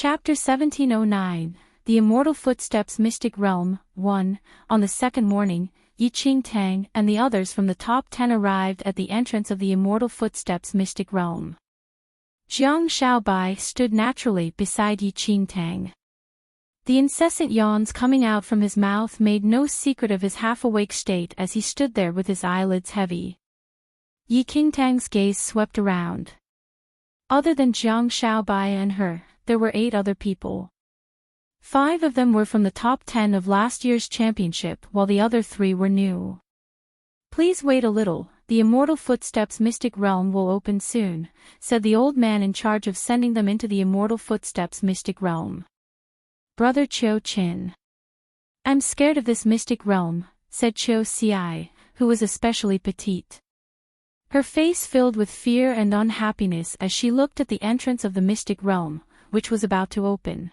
Chapter 1709, The Immortal Footsteps Mystic Realm, 1. On the second morning, Enchanting and the others from the top 10 arrived at the entrance of the Immortal Footsteps Mystic Realm. Jiang Shaobai stood naturally beside Enchanting. The incessant yawns coming out from his mouth made no secret of his half-awake state as he stood there with his eyelids heavy. Enchanting's gaze swept around. Other than Jiang Shaobai and her, there were 8 other people. 5 of them were from the top 10 of last year's championship while the other 3 were new. "Please wait a little, the Immortal Footsteps Mystic Realm will open soon," said the old man in charge of sending them into the Immortal Footsteps Mystic Realm. "Brother Qiu Qin. I'm scared of this mystic realm," said Qiu Xi, who was especially petite. Her face filled with fear and unhappiness as she looked at the entrance of the mystic realm, which was about to open.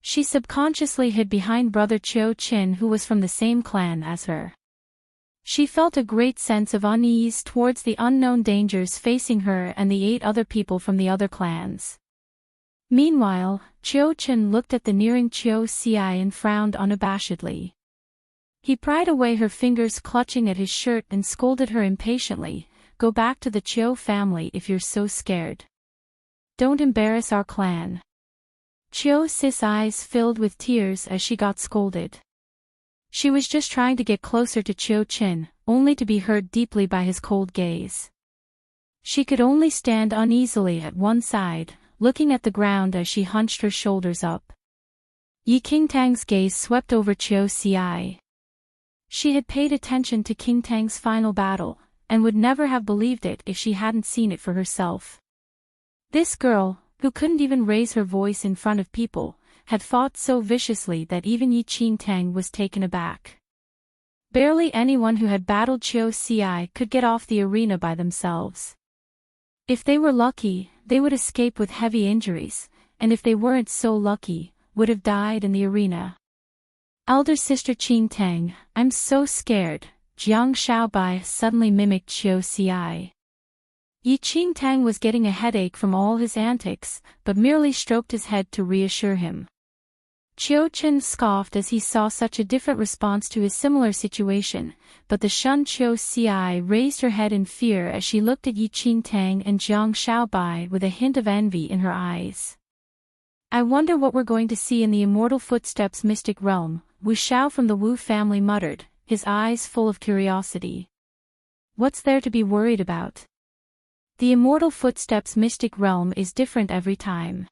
She subconsciously hid behind Brother Qiu Qin, who was from the same clan as her. She felt a great sense of unease towards the unknown dangers facing her and the 8 other people from the other clans. Meanwhile, Qiu Qin looked at the nearing Qiu Xi and frowned unabashedly. He pried away her fingers clutching at his shirt and scolded her impatiently, "Go back to the Qiu family if you're so scared. Don't embarrass our clan." Qiu Xi's eyes filled with tears as she got scolded. She was just trying to get closer to Qiu Qin, only to be hurt deeply by his cold gaze. She could only stand uneasily at one side, looking at the ground as she hunched her shoulders up. Enchanting's gaze swept over Qiu Xi. She had paid attention to Enchanting's final battle, and would never have believed it if she hadn't seen it for herself. This girl, who couldn't even raise her voice in front of people, had fought so viciously that even Enchanting was taken aback. Barely anyone who had battled Qiu Xi could get off the arena by themselves. If they were lucky, they would escape with heavy injuries, and if they weren't so lucky, would have died in the arena. "Elder sister Enchanting, I'm so scared," Jiang Shaobai suddenly mimicked Qiu Xi. Enchanting was getting a headache from all his antics, but merely stroked his head to reassure him. Qiu Qin scoffed as he saw such a different response to his similar situation, but the shunned Qiu Xi raised her head in fear as she looked at Enchanting and Jiang Shaobai with a hint of envy in her eyes. "I wonder what we're going to see in the Immortal Footsteps Mystic Realm," Wu Xiao from the Wu family muttered, his eyes full of curiosity. "What's there to be worried about? The Immortal Footsteps Mystic Realm is different every time.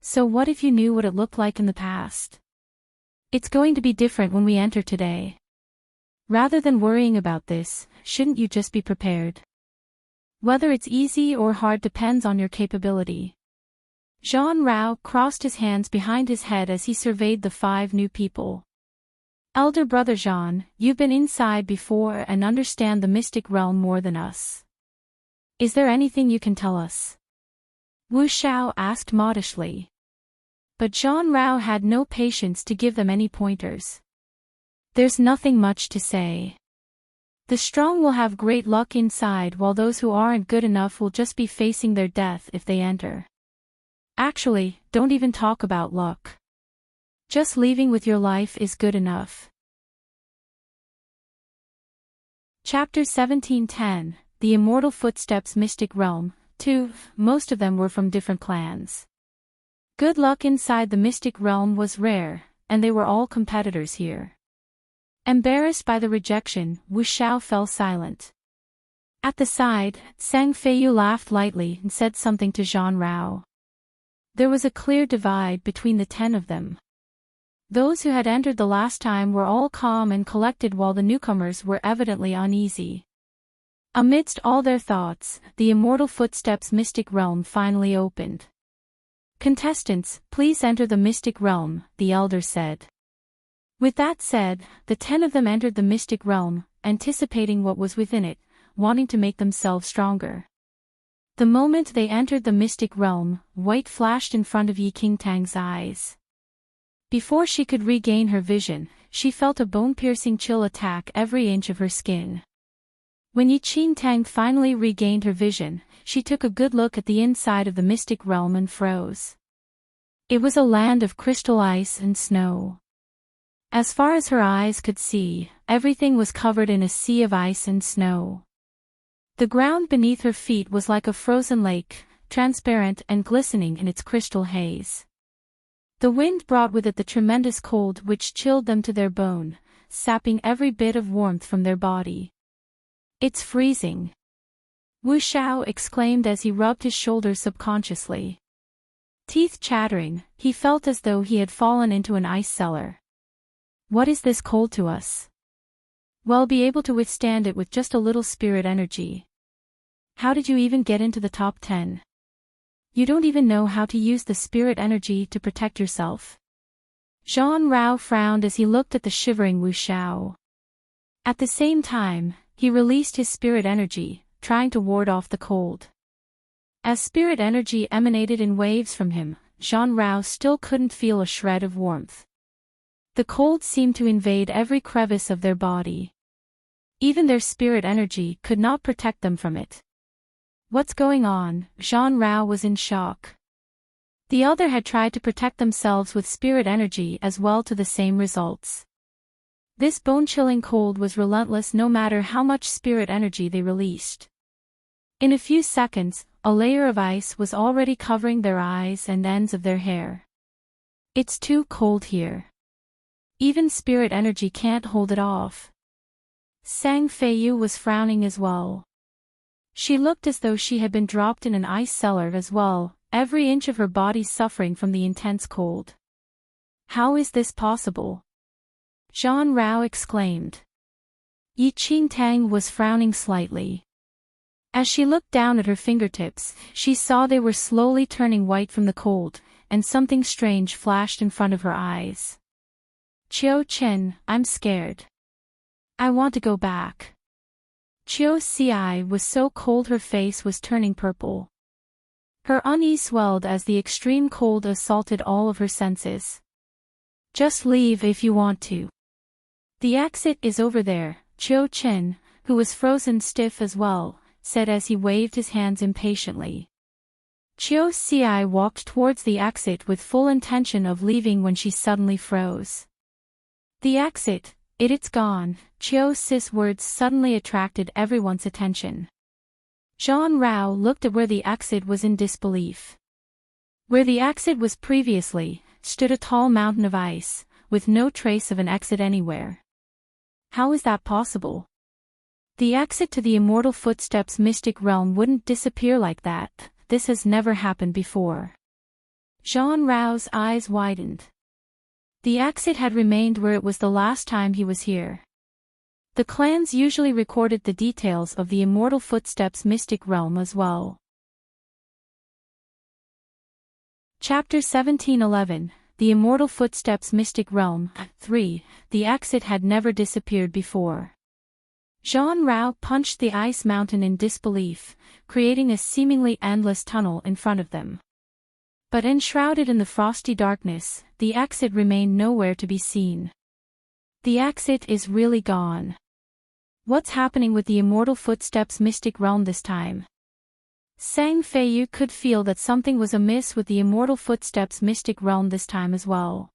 So what if you knew what it looked like in the past? It's going to be different when we enter today. Rather than worrying about this, shouldn't you just be prepared? Whether it's easy or hard depends on your capability." Zhang Rao crossed his hands behind his head as he surveyed the 5 new people. "Elder brother Zhang, you've been inside before and understand the mystic realm more than us. Is there anything you can tell us?" Wu Xiao asked modestly. But Zhang Rao had no patience to give them any pointers. "There's nothing much to say. The strong will have great luck inside while those who aren't good enough will just be facing their death if they enter. Actually, don't even talk about luck. Just leaving with your life is good enough." Chapter 1710, The Immortal Footsteps Mystic Realm, 2. Most of them were from different clans. Good luck inside the mystic realm was rare, and they were all competitors here. Embarrassed by the rejection, Wu Xiao fell silent. At the side, Sang Feiyu laughed lightly and said something to Zhang Rao. There was a clear divide between the 10 of them. Those who had entered the last time were all calm and collected while the newcomers were evidently uneasy. Amidst all their thoughts, the Immortal Footsteps Mystic Realm finally opened. "Contestants, please enter the Mystic Realm," the elder said. With that said, the 10 of them entered the Mystic Realm, anticipating what was within it, wanting to make themselves stronger. The moment they entered the Mystic Realm, white flashed in front of Enchanting's eyes. Before she could regain her vision, she felt a bone-piercing chill attack every inch of her skin. When Enchanting finally regained her vision, she took a good look at the inside of the Mystic Realm and froze. It was a land of crystal ice and snow. As far as her eyes could see, everything was covered in a sea of ice and snow. The ground beneath her feet was like a frozen lake, transparent and glistening in its crystal haze. The wind brought with it the tremendous cold which chilled them to their bone, sapping every bit of warmth from their body. "It's freezing," Wu Xiao exclaimed as he rubbed his shoulders subconsciously. Teeth chattering, he felt as though he had fallen into an ice cellar. "What is this cold to us? We'll be able to withstand it with just a little spirit energy. How did you even get into the top 10? You don't even know how to use the spirit energy to protect yourself." Zhang Rao frowned as he looked at the shivering Wu Xiao. At the same time, he released his spirit energy, trying to ward off the cold. As spirit energy emanated in waves from him, Zhang Rao still couldn't feel a shred of warmth. The cold seemed to invade every crevice of their body. Even their spirit energy could not protect them from it. "What's going on?" Zhang Rao was in shock. The other had tried to protect themselves with spirit energy as well, to the same results. This bone-chilling cold was relentless no matter how much spirit energy they released. In a few seconds, a layer of ice was already covering their eyes and ends of their hair. "It's too cold here. Even spirit energy can't hold it off." Sang Feiyu was frowning as well. She looked as though she had been dropped in an ice cellar as well, every inch of her body suffering from the intense cold. "How is this possible?" Zhang Rao exclaimed. Yi Qingtang was frowning slightly. As she looked down at her fingertips, she saw they were slowly turning white from the cold, and something strange flashed in front of her eyes. "Qiu Chen, I'm scared. I want to go back." Qiu Ci was so cold her face was turning purple. Her unease swelled as the extreme cold assaulted all of her senses. "Just leave if you want to. The exit is over there," Qiu Chen, who was frozen stiff as well, said as he waved his hands impatiently. Qiu Ci walked towards the exit with full intention of leaving when she suddenly froze. "The exit, it's gone." Qiu Ci's words suddenly attracted everyone's attention. Zhang Rao looked at where the exit was in disbelief. Where the exit was previously, stood a tall mountain of ice, with no trace of an exit anywhere. How is that possible? The exit to the Immortal Footsteps Mystic Realm wouldn't disappear like that. This has never happened before. Zhang Rao's eyes widened. The exit had remained where it was the last time he was here. The clans usually recorded the details of the Immortal Footsteps Mystic Realm as well. Chapter 1711, The Immortal Footsteps Mystic Realm, 3, The exit had never disappeared before. Zhang Rao punched the ice mountain in disbelief, creating a seemingly endless tunnel in front of them. But enshrouded in the frosty darkness, the exit remained nowhere to be seen. The exit is really gone. What's happening with the Immortal Footsteps Mystic Realm this time? Sang Feiyu could feel that something was amiss with the Immortal Footsteps Mystic Realm this time as well.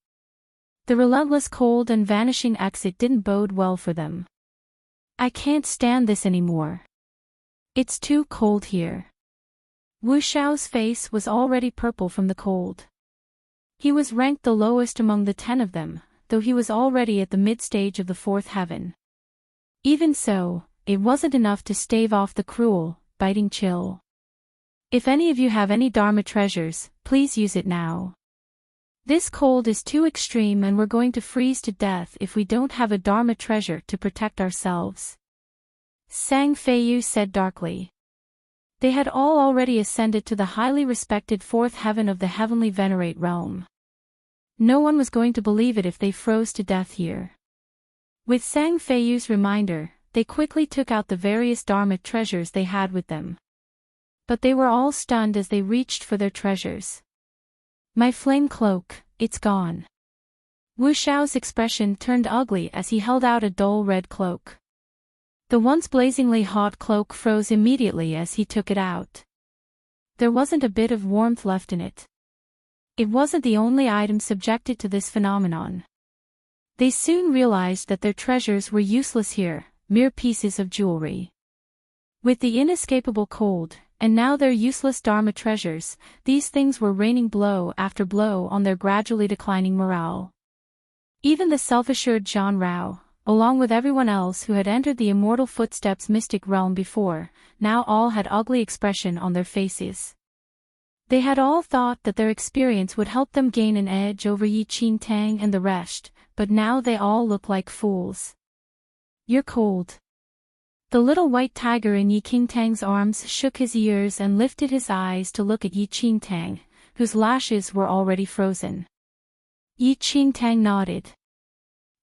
The relentless cold and vanishing exit didn't bode well for them. "I can't stand this anymore. It's too cold here." Wu Xiao's face was already purple from the cold. He was ranked the lowest among the 10 of them, though he was already at the mid-stage of the 4th heaven. Even so, it wasn't enough to stave off the cruel, biting chill. "If any of you have any Dharma treasures, please use it now. This cold is too extreme and we're going to freeze to death if we don't have a Dharma treasure to protect ourselves," Sang Feiyu said darkly. They had all already ascended to the highly respected 4th heaven of the Heavenly Venerate realm. No one was going to believe it if they froze to death here. With Sang Feiyu's reminder, they quickly took out the various Dharma treasures they had with them. But they were all stunned as they reached for their treasures. "My flame cloak, it's gone." Wu Xiao's expression turned ugly as he held out a dull red cloak. The once blazingly hot cloak froze immediately as he took it out. There wasn't a bit of warmth left in it. It wasn't the only item subjected to this phenomenon. They soon realized that their treasures were useless here, mere pieces of jewelry. With the inescapable cold, and now their useless Dharma treasures, these things were raining blow after blow on their gradually declining morale. Even the self-assured John Rao, along with everyone else who had entered the Immortal Footsteps mystic realm before, now all had ugly expression on their faces. They had all thought that their experience would help them gain an edge over Enchanting and the rest, but now they all look like fools. "You're cold." The little white tiger in Enchanting's arms shook his ears and lifted his eyes to look at Enchanting, whose lashes were already frozen. Enchanting nodded.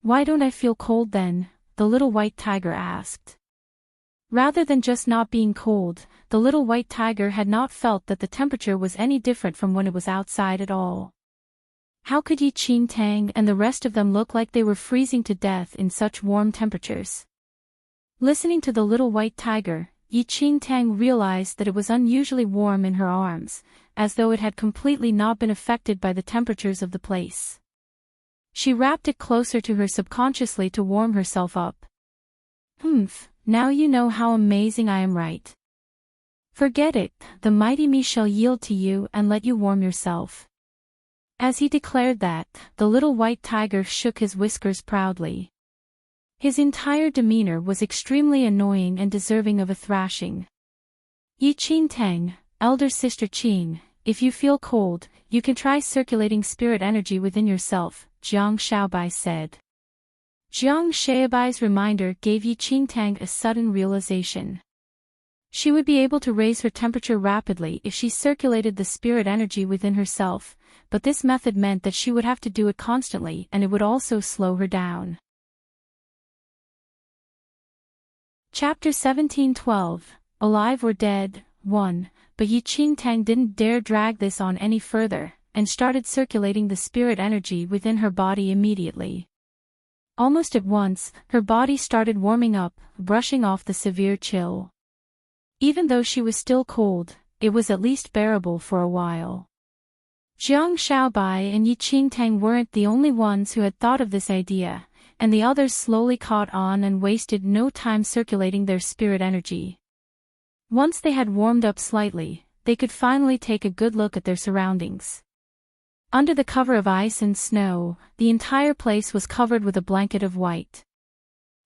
"Why don't I feel cold then?" the little white tiger asked. Rather than just not being cold, the little white tiger had not felt that the temperature was any different from when it was outside at all. How could Enchanting and the rest of them look like they were freezing to death in such warm temperatures? Listening to the little white tiger, Enchanting realized that it was unusually warm in her arms, as though it had completely not been affected by the temperatures of the place. She wrapped it closer to her subconsciously to warm herself up. "Humph, now you know how amazing I am, right? Forget it, the mighty me shall yield to you and let you warm yourself." As he declared that, the little white tiger shook his whiskers proudly. His entire demeanor was extremely annoying and deserving of a thrashing. "Enchanting, elder sister Qing, if you feel cold, you can try circulating spirit energy within yourself," Jiang Shaobai said. Jiang Shaobai's reminder gave Enchanting a sudden realization. She would be able to raise her temperature rapidly if she circulated the spirit energy within herself, but this method meant that she would have to do it constantly and it would also slow her down. Chapter 17:12, Alive or Dead, 1, but Enchanting didn't dare drag this on any further, and started circulating the spirit energy within her body immediately. Almost at once, her body started warming up, brushing off the severe chill. Even though she was still cold, it was at least bearable for a while. Jiang Shaobai and Enchanting weren't the only ones who had thought of this idea, and the others slowly caught on and wasted no time circulating their spirit energy. Once they had warmed up slightly, they could finally take a good look at their surroundings. Under the cover of ice and snow, the entire place was covered with a blanket of white.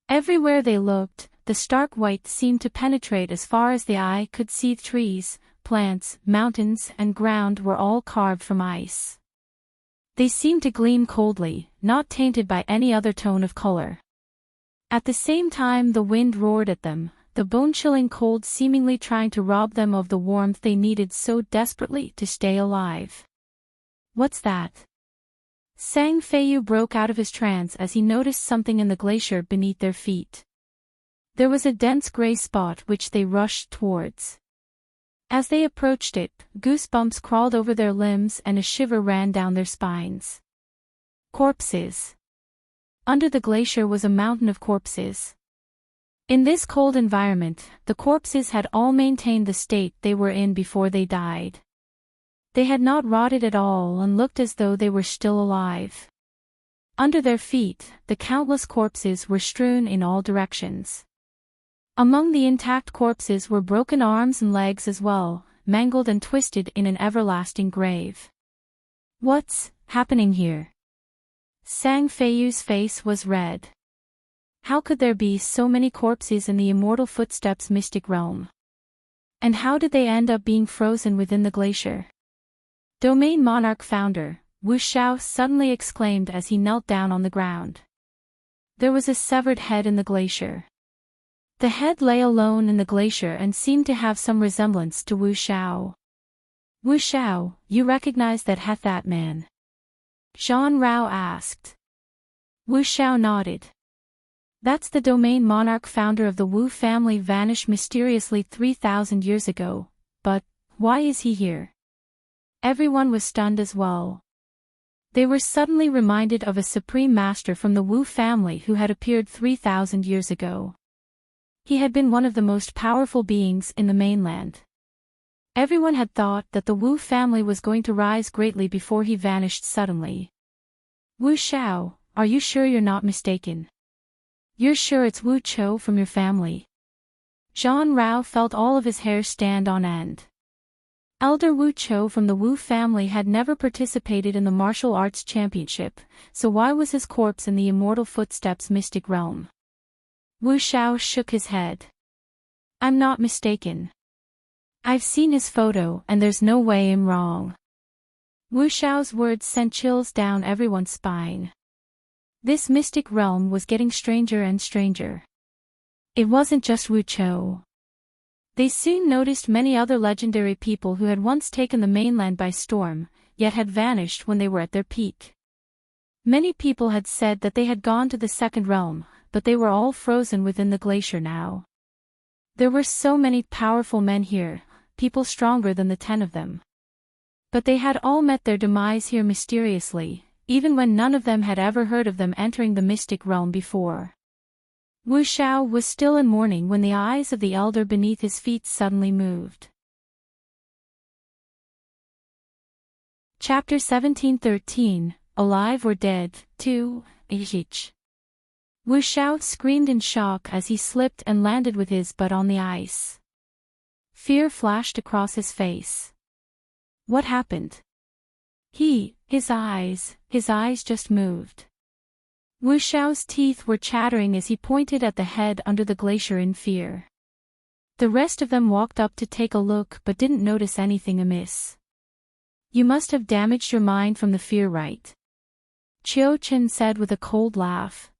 Everywhere they looked, the stark white seemed to penetrate as far as the eye could see. Trees, plants, mountains, and ground were all carved from ice. They seemed to gleam coldly, not tainted by any other tone of color. At the same time the wind roared at them, the bone-chilling cold seemingly trying to rob them of the warmth they needed so desperately to stay alive. "What's that?" Sang Feiyu broke out of his trance as he noticed something in the glacier beneath their feet. There was a dense gray spot which they rushed towards. As they approached it, goosebumps crawled over their limbs and a shiver ran down their spines. Corpses. Under the glacier was a mountain of corpses. In this cold environment, the corpses had all maintained the state they were in before they died. They had not rotted at all and looked as though they were still alive. Under their feet, the countless corpses were strewn in all directions. Among the intact corpses were broken arms and legs as well, mangled and twisted in an everlasting grave. "What's happening here?" Sang Feiyu's face was red. How could there be so many corpses in the Immortal Footsteps mystic realm? And how did they end up being frozen within the glacier? Domain Monarch founder, Wu Xiao suddenly exclaimed as he knelt down on the ground. There was a severed head in the glacier. The head lay alone in the glacier and seemed to have some resemblance to Wu Xiao. "Wu Xiao, you recognize that man?" Zhan Rao asked. Wu Xiao nodded. "That's the Domain Monarch founder of the Wu family, vanished mysteriously 3,000 years ago, but why is he here?" Everyone was stunned as well. They were suddenly reminded of a supreme master from the Wu family who had appeared 3,000 years ago. He had been one of the most powerful beings in the mainland. Everyone had thought that the Wu family was going to rise greatly before he vanished suddenly. Wu Xiao, are you sure you're not mistaken? You're sure it's Wu Chou from your family? Zhang Rao felt all of his hair stand on end. Elder Wu Chou from the Wu family had never participated in the martial arts championship, so why was his corpse in the Immortal Footsteps mystic realm? Wu Xiao shook his head. I'm not mistaken. I've seen his photo and there's no way I'm wrong. Wu Xiao's words sent chills down everyone's spine. This mystic realm was getting stranger and stranger. It wasn't just Wu Chou. They soon noticed many other legendary people who had once taken the mainland by storm, yet had vanished when they were at their peak. Many people had said that they had gone to the second realm, but they were all frozen within the glacier now. There were so many powerful men here, people stronger than the 10 of them. But they had all met their demise here mysteriously, even when none of them had ever heard of them entering the mystic realm before. Wu Xiao was still in mourning when the eyes of the elder beneath his feet suddenly moved. Chapter 1713, Alive or Dead, 2, Enrich. Wu Xiao screamed in shock as he slipped and landed with his butt on the ice. Fear flashed across his face. What happened? His eyes just moved. Wu Xiao's teeth were chattering as he pointed at the head under the glacier in fear. The rest of them walked up to take a look but didn't notice anything amiss. You must have damaged your mind from the fear, right? Qiu Chen said with a cold laugh.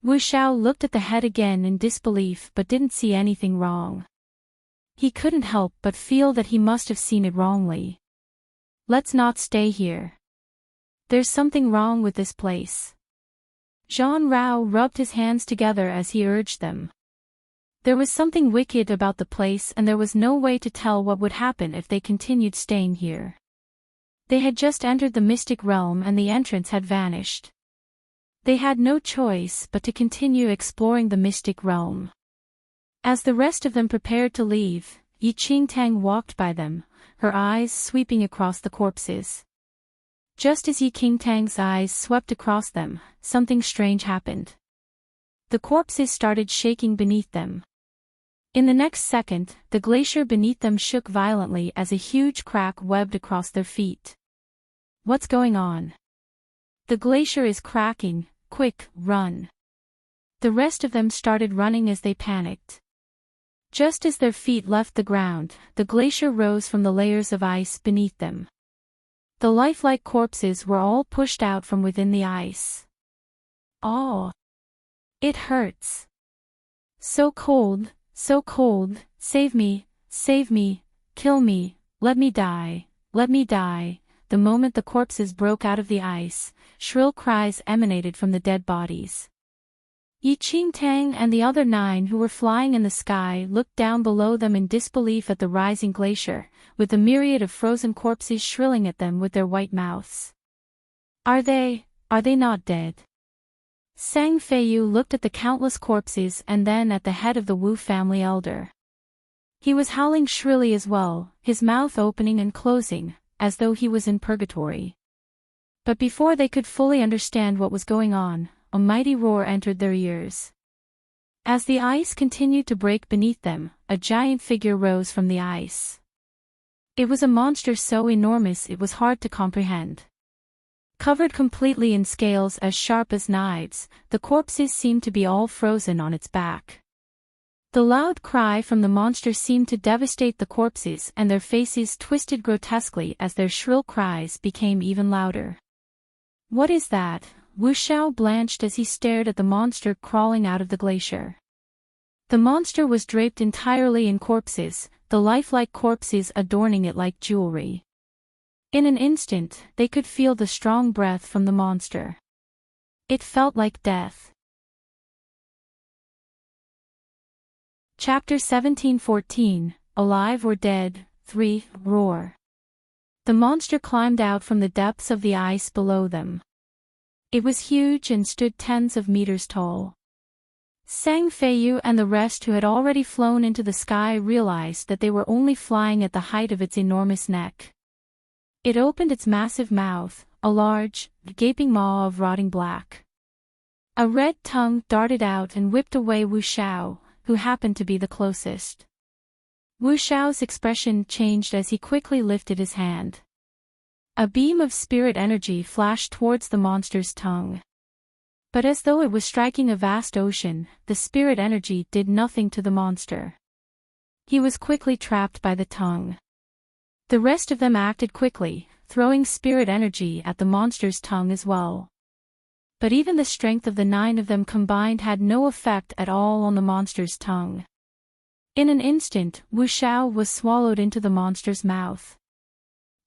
Wu Xiao looked at the head again in disbelief but didn't see anything wrong. He couldn't help but feel that he must have seen it wrongly. Let's not stay here. There's something wrong with this place. Zhang Rao rubbed his hands together as he urged them. There was something wicked about the place and there was no way to tell what would happen if they continued staying here. They had just entered the mystic realm and the entrance had vanished. They had no choice but to continue exploring the mystic realm. As the rest of them prepared to leave, Yi Qingtang walked by them, her eyes sweeping across the corpses. Just as Yi Qingtang's eyes swept across them, something strange happened. The corpses started shaking beneath them. In the next second, the glacier beneath them shook violently as a huge crack webbed across their feet. What's going on? The glacier is cracking, quick, run. The rest of them started running as they panicked. Just as their feet left the ground, the glacier rose from the layers of ice beneath them. The lifelike corpses were all pushed out from within the ice. Oh! It hurts. So cold, save me, kill me, let me die, let me die. The moment the corpses broke out of the ice, shrill cries emanated from the dead bodies. Yi Qingtang and the other 9 who were flying in the sky looked down below them in disbelief at the rising glacier, with the myriad of frozen corpses shrilling at them with their white mouths. Are they not dead? Sang Feiyu looked at the countless corpses and then at the head of the Wu family elder. He was howling shrilly as well, his mouth opening and closing, as though he was in purgatory. But before they could fully understand what was going on, a mighty roar entered their ears. As the ice continued to break beneath them, a giant figure rose from the ice. It was a monster so enormous it was hard to comprehend. Covered completely in scales as sharp as knives, the corpses seemed to be all frozen on its back. The loud cry from the monster seemed to devastate the corpses and their faces twisted grotesquely as their shrill cries became even louder. What is that? Wu Xiao blanched as he stared at the monster crawling out of the glacier. The monster was draped entirely in corpses, the lifelike corpses adorning it like jewelry. In an instant, they could feel the strong breath from the monster. It felt like death. Chapter 1714, Alive or Dead, 3, Roar. The monster climbed out from the depths of the ice below them. It was huge and stood tens of meters tall. Sang Feiyu and the rest who had already flown into the sky realized that they were only flying at the height of its enormous neck. It opened its massive mouth, a large, gaping maw of rotting black. A red tongue darted out and whipped away Wu Xiao, who happened to be the closest. Wu Xiao's expression changed as he quickly lifted his hand. A beam of spirit energy flashed towards the monster's tongue. But as though it was striking a vast ocean, the spirit energy did nothing to the monster. He was quickly trapped by the tongue. The rest of them acted quickly, throwing spirit energy at the monster's tongue as well. But even the strength of the 9 of them combined had no effect at all on the monster's tongue. In an instant, Wu Xiao was swallowed into the monster's mouth.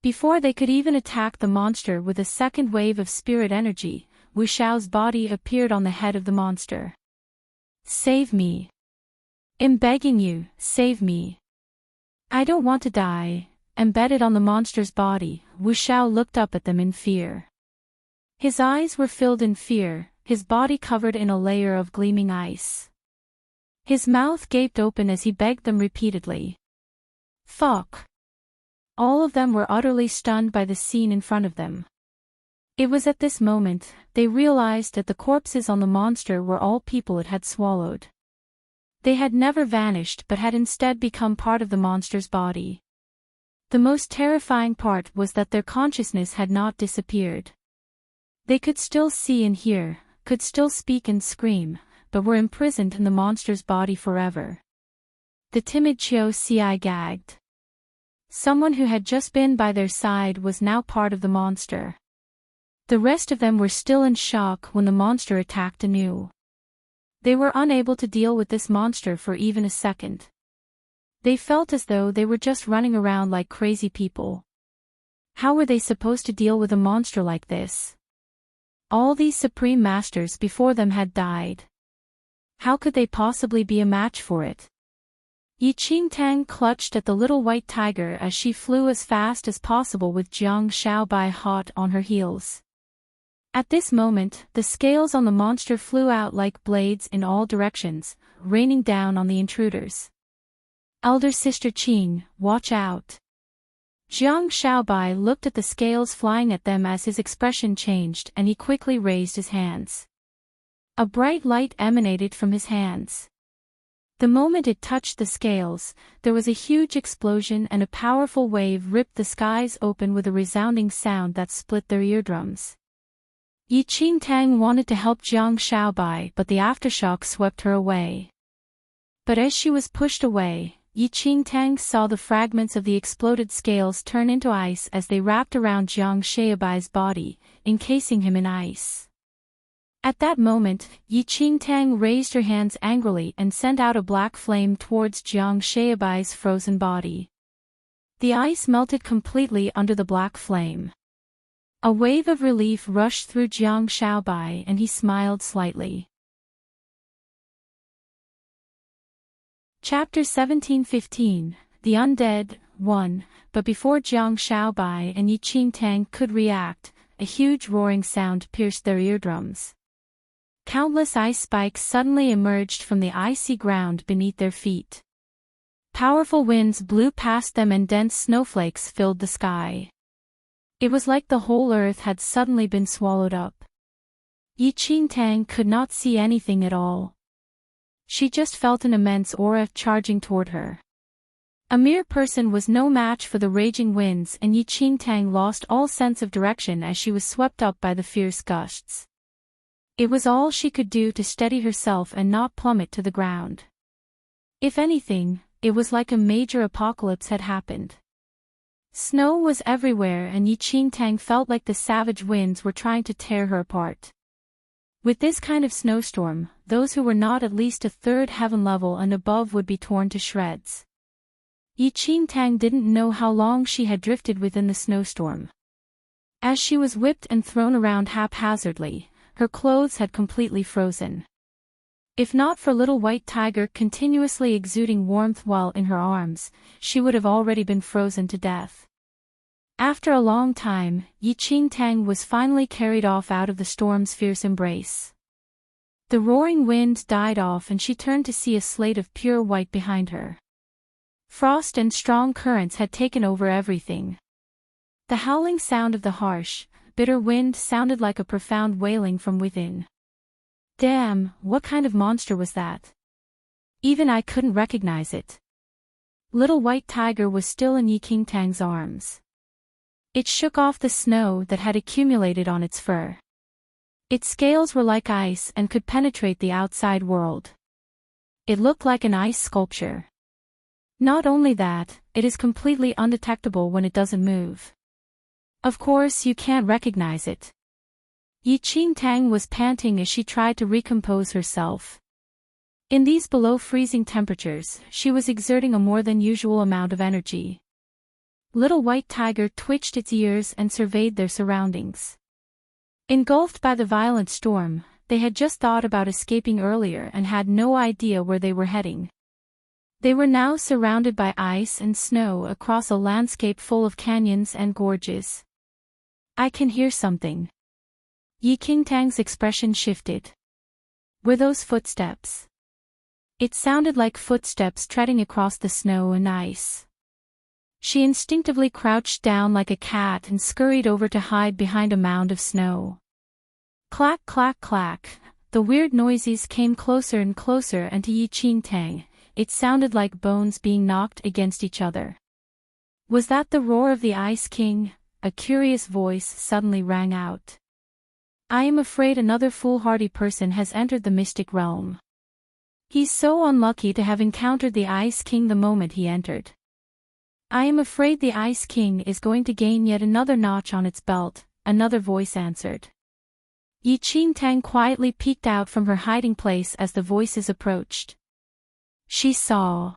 Before they could even attack the monster with a second wave of spirit energy, Wu Xiao's body appeared on the head of the monster. "Save me. I'm begging you, save me. I don't want to die." Embedded on the monster's body, Wu Xiao looked up at them in fear. His eyes were filled in fear, his body covered in a layer of gleaming ice. His mouth gaped open as he begged them repeatedly. "Fuck." All of them were utterly stunned by the scene in front of them. It was at this moment they realized that the corpses on the monster were all people it had swallowed. They had never vanished but had instead become part of the monster's body. The most terrifying part was that their consciousness had not disappeared. They could still see and hear, could still speak and scream, but were imprisoned in the monster's body forever. The timid Qiu Ci gagged. Someone who had just been by their side was now part of the monster. The rest of them were still in shock when the monster attacked anew. They were unable to deal with this monster for even a second. They felt as though they were just running around like crazy people. How were they supposed to deal with a monster like this? All these supreme masters before them had died. How could they possibly be a match for it? Enchanting clutched at the little white tiger as she flew as fast as possible with Jiang Xiaobai hot on her heels. At this moment, the scales on the monster flew out like blades in all directions, raining down on the intruders. "Elder Sister Qing, watch out." Jiang Xiaobai looked at the scales flying at them as his expression changed and he quickly raised his hands. A bright light emanated from his hands. The moment it touched the scales, there was a huge explosion and a powerful wave ripped the skies open with a resounding sound that split their eardrums. Enchanting wanted to help Jiang Xiaobai but the aftershock swept her away. But as she was pushed away, Enchanting saw the fragments of the exploded scales turn into ice as they wrapped around Jiang Xiaobai's body, encasing him in ice. At that moment, Enchanting raised her hands angrily and sent out a black flame towards Jiang Xiaobai's frozen body. The ice melted completely under the black flame. A wave of relief rushed through Jiang Xiaobai and he smiled slightly. Chapter 17:15, The Undead, 1. But before Jiang Xiaobai and Enchanting could react, a huge roaring sound pierced their eardrums. Countless ice spikes suddenly emerged from the icy ground beneath their feet. Powerful winds blew past them and dense snowflakes filled the sky. It was like the whole earth had suddenly been swallowed up. Enchanting could not see anything at all. She just felt an immense aura charging toward her. A mere person was no match for the raging winds and Enchanting lost all sense of direction as she was swept up by the fierce gusts. It was all she could do to steady herself and not plummet to the ground. If anything, it was like a major apocalypse had happened. Snow was everywhere and Enchanting felt like the savage winds were trying to tear her apart. With this kind of snowstorm, those who were not at least a third heaven level and above would be torn to shreds. Enchanting didn't know how long she had drifted within the snowstorm. As she was whipped and thrown around haphazardly, her clothes had completely frozen. If not for little white tiger continuously exuding warmth while in her arms, she would have already been frozen to death. After a long time, Enchanting was finally carried off out of the storm's fierce embrace. The roaring wind died off and she turned to see a slate of pure white behind her. Frost and strong currents had taken over everything. The howling sound of the harsh, bitter wind sounded like a profound wailing from within. Damn, what kind of monster was that? Even I couldn't recognize it. Little White Tiger was still in Yi Qingtang's arms. It shook off the snow that had accumulated on its fur. Its scales were like ice and could penetrate the outside world. It looked like an ice sculpture. Not only that, it is completely undetectable when it doesn't move. Of course you can't recognize it. Yi Qingtang was panting as she tried to recompose herself. In these below-freezing temperatures, she was exerting a more than usual amount of energy. Little White Tiger twitched its ears and surveyed their surroundings. Engulfed by the violent storm, they had just thought about escaping earlier and had no idea where they were heading. They were now surrounded by ice and snow across a landscape full of canyons and gorges. I can hear something. Yi Qingtang's expression shifted. Were those footsteps? It sounded like footsteps treading across the snow and ice. She instinctively crouched down like a cat and scurried over to hide behind a mound of snow. Clack clack clack, the weird noises came closer and closer, and to Yi Qingtang, it sounded like bones being knocked against each other. Was that the roar of the Ice King? A curious voice suddenly rang out. I am afraid another foolhardy person has entered the mystic realm. He's so unlucky to have encountered the Ice King the moment he entered. I am afraid the Ice King is going to gain yet another notch on its belt, another voice answered. Yi Qingtang quietly peeked out from her hiding place as the voices approached. She saw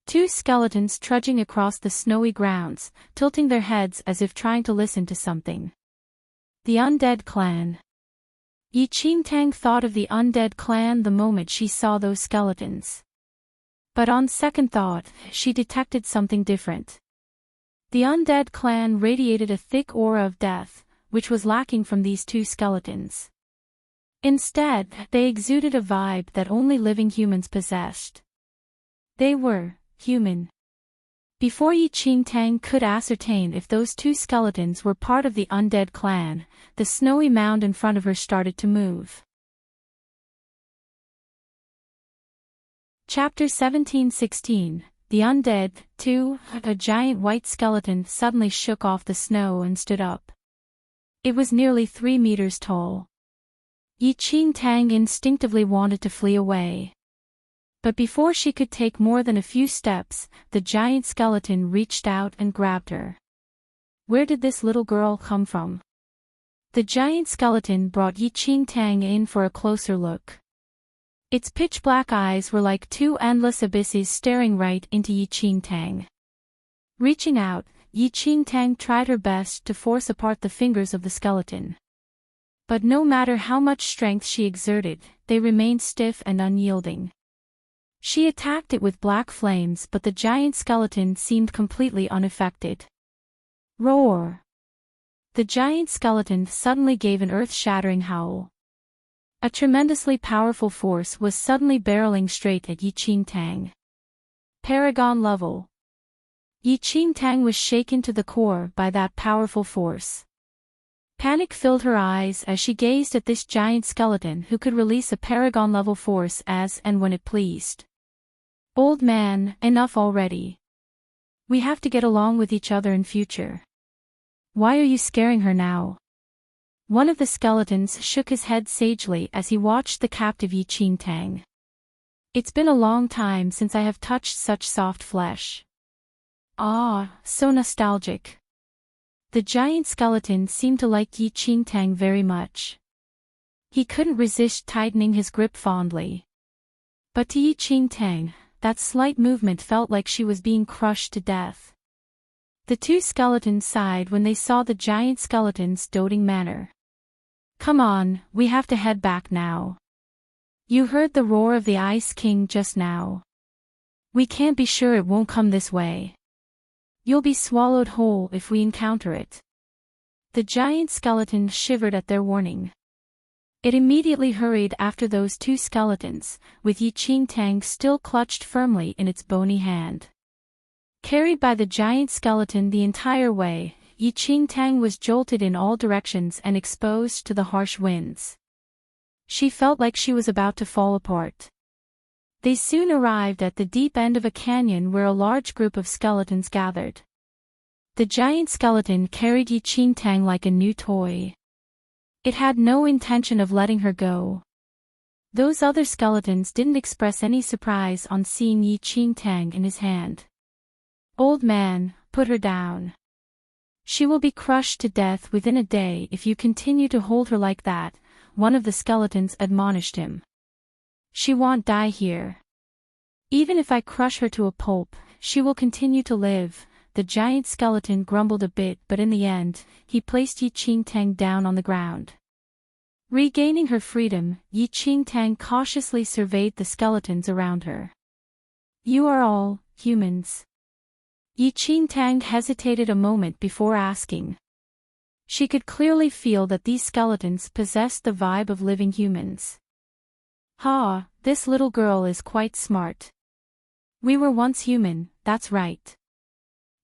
two skeletons trudging across the snowy grounds, tilting their heads as if trying to listen to something. The Undead Clan. Yi Qingtang thought of the Undead Clan the moment she saw those skeletons. But on second thought, she detected something different. The Undead Clan radiated a thick aura of death, which was lacking from these two skeletons. Instead, they exuded a vibe that only living humans possessed. They were human. Before Yi Qingtang could ascertain if those two skeletons were part of the Undead Clan, the snowy mound in front of her started to move. Chapter 17:16, The Undead, 2. A giant white skeleton suddenly shook off the snow and stood up. It was nearly 3 meters tall. Yi Qingtang instinctively wanted to flee away. But before she could take more than a few steps, the giant skeleton reached out and grabbed her. Where did this little girl come from? The giant skeleton brought Yi Qingtang in for a closer look. Its pitch-black eyes were like two endless abysses staring right into Yi Qingtang. Reaching out, Yi Qingtang tried her best to force apart the fingers of the skeleton. But no matter how much strength she exerted, they remained stiff and unyielding. She attacked it with black flames, but the giant skeleton seemed completely unaffected. Roar! The giant skeleton suddenly gave an earth-shattering howl. A tremendously powerful force was suddenly barreling straight at Yi Qingtang. Paragon level. Yi Qingtang was shaken to the core by that powerful force. Panic filled her eyes as she gazed at this giant skeleton who could release a paragon-level force as and when it pleased. Old man, enough already. We have to get along with each other in future. Why are you scaring her now? One of the skeletons shook his head sagely as he watched the captive Yi Qingtang. It's been a long time since I have touched such soft flesh. Ah, so nostalgic. The giant skeleton seemed to like Yi Qingtang very much. He couldn't resist tightening his grip fondly. But to Yi Qingtang, that slight movement felt like she was being crushed to death. The two skeletons sighed when they saw the giant skeleton's doting manner. Come on, we have to head back now. You heard the roar of the Ice King just now. We can't be sure it won't come this way. You'll be swallowed whole if we encounter it. The giant skeleton shivered at their warning. It immediately hurried after those two skeletons, with Yi Qingtang still clutched firmly in its bony hand. Carried by the giant skeleton the entire way, Yi Qingtang was jolted in all directions and exposed to the harsh winds. She felt like she was about to fall apart. They soon arrived at the deep end of a canyon where a large group of skeletons gathered. The giant skeleton carried Yi Qingtang like a new toy. It had no intention of letting her go. Those other skeletons didn't express any surprise on seeing Yi Qingtang in his hand. "Old man, put her down. She will be crushed to death within a day if you continue to hold her like that," one of the skeletons admonished him. "She won't die here. Even if I crush her to a pulp, she will continue to live." The giant skeleton grumbled a bit, but in the end, he placed Yi Qingtang down on the ground. Regaining her freedom, Yi Qingtang cautiously surveyed the skeletons around her. "You are all humans?" Yi Qingtang hesitated a moment before asking. She could clearly feel that these skeletons possessed the vibe of living humans. "Ha, this little girl is quite smart. We were once human, that's right.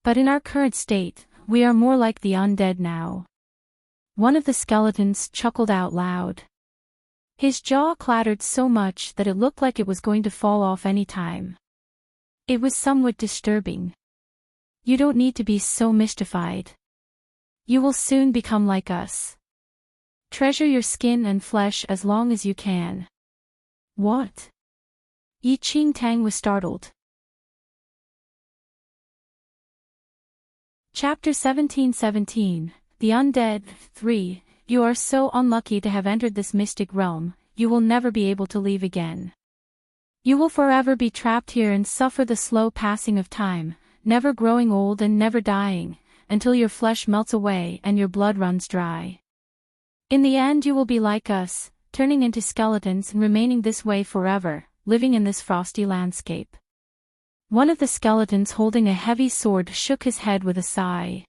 But in our current state, we are more like the undead now." One of the skeletons chuckled out loud. His jaw clattered so much that it looked like it was going to fall off any time. It was somewhat disturbing. "You don't need to be so mystified. You will soon become like us. Treasure your skin and flesh as long as you can." "What?" Yi Qingtang was startled. Chapter 1717, The Undead. 3. You are so unlucky to have entered this mystic realm, you will never be able to leave again. You will forever be trapped here and suffer the slow passing of time, never growing old and never dying, until your flesh melts away and your blood runs dry. In the end you will be like us, turning into skeletons and remaining this way forever, living in this frosty landscape. One of the skeletons holding a heavy sword shook his head with a sigh.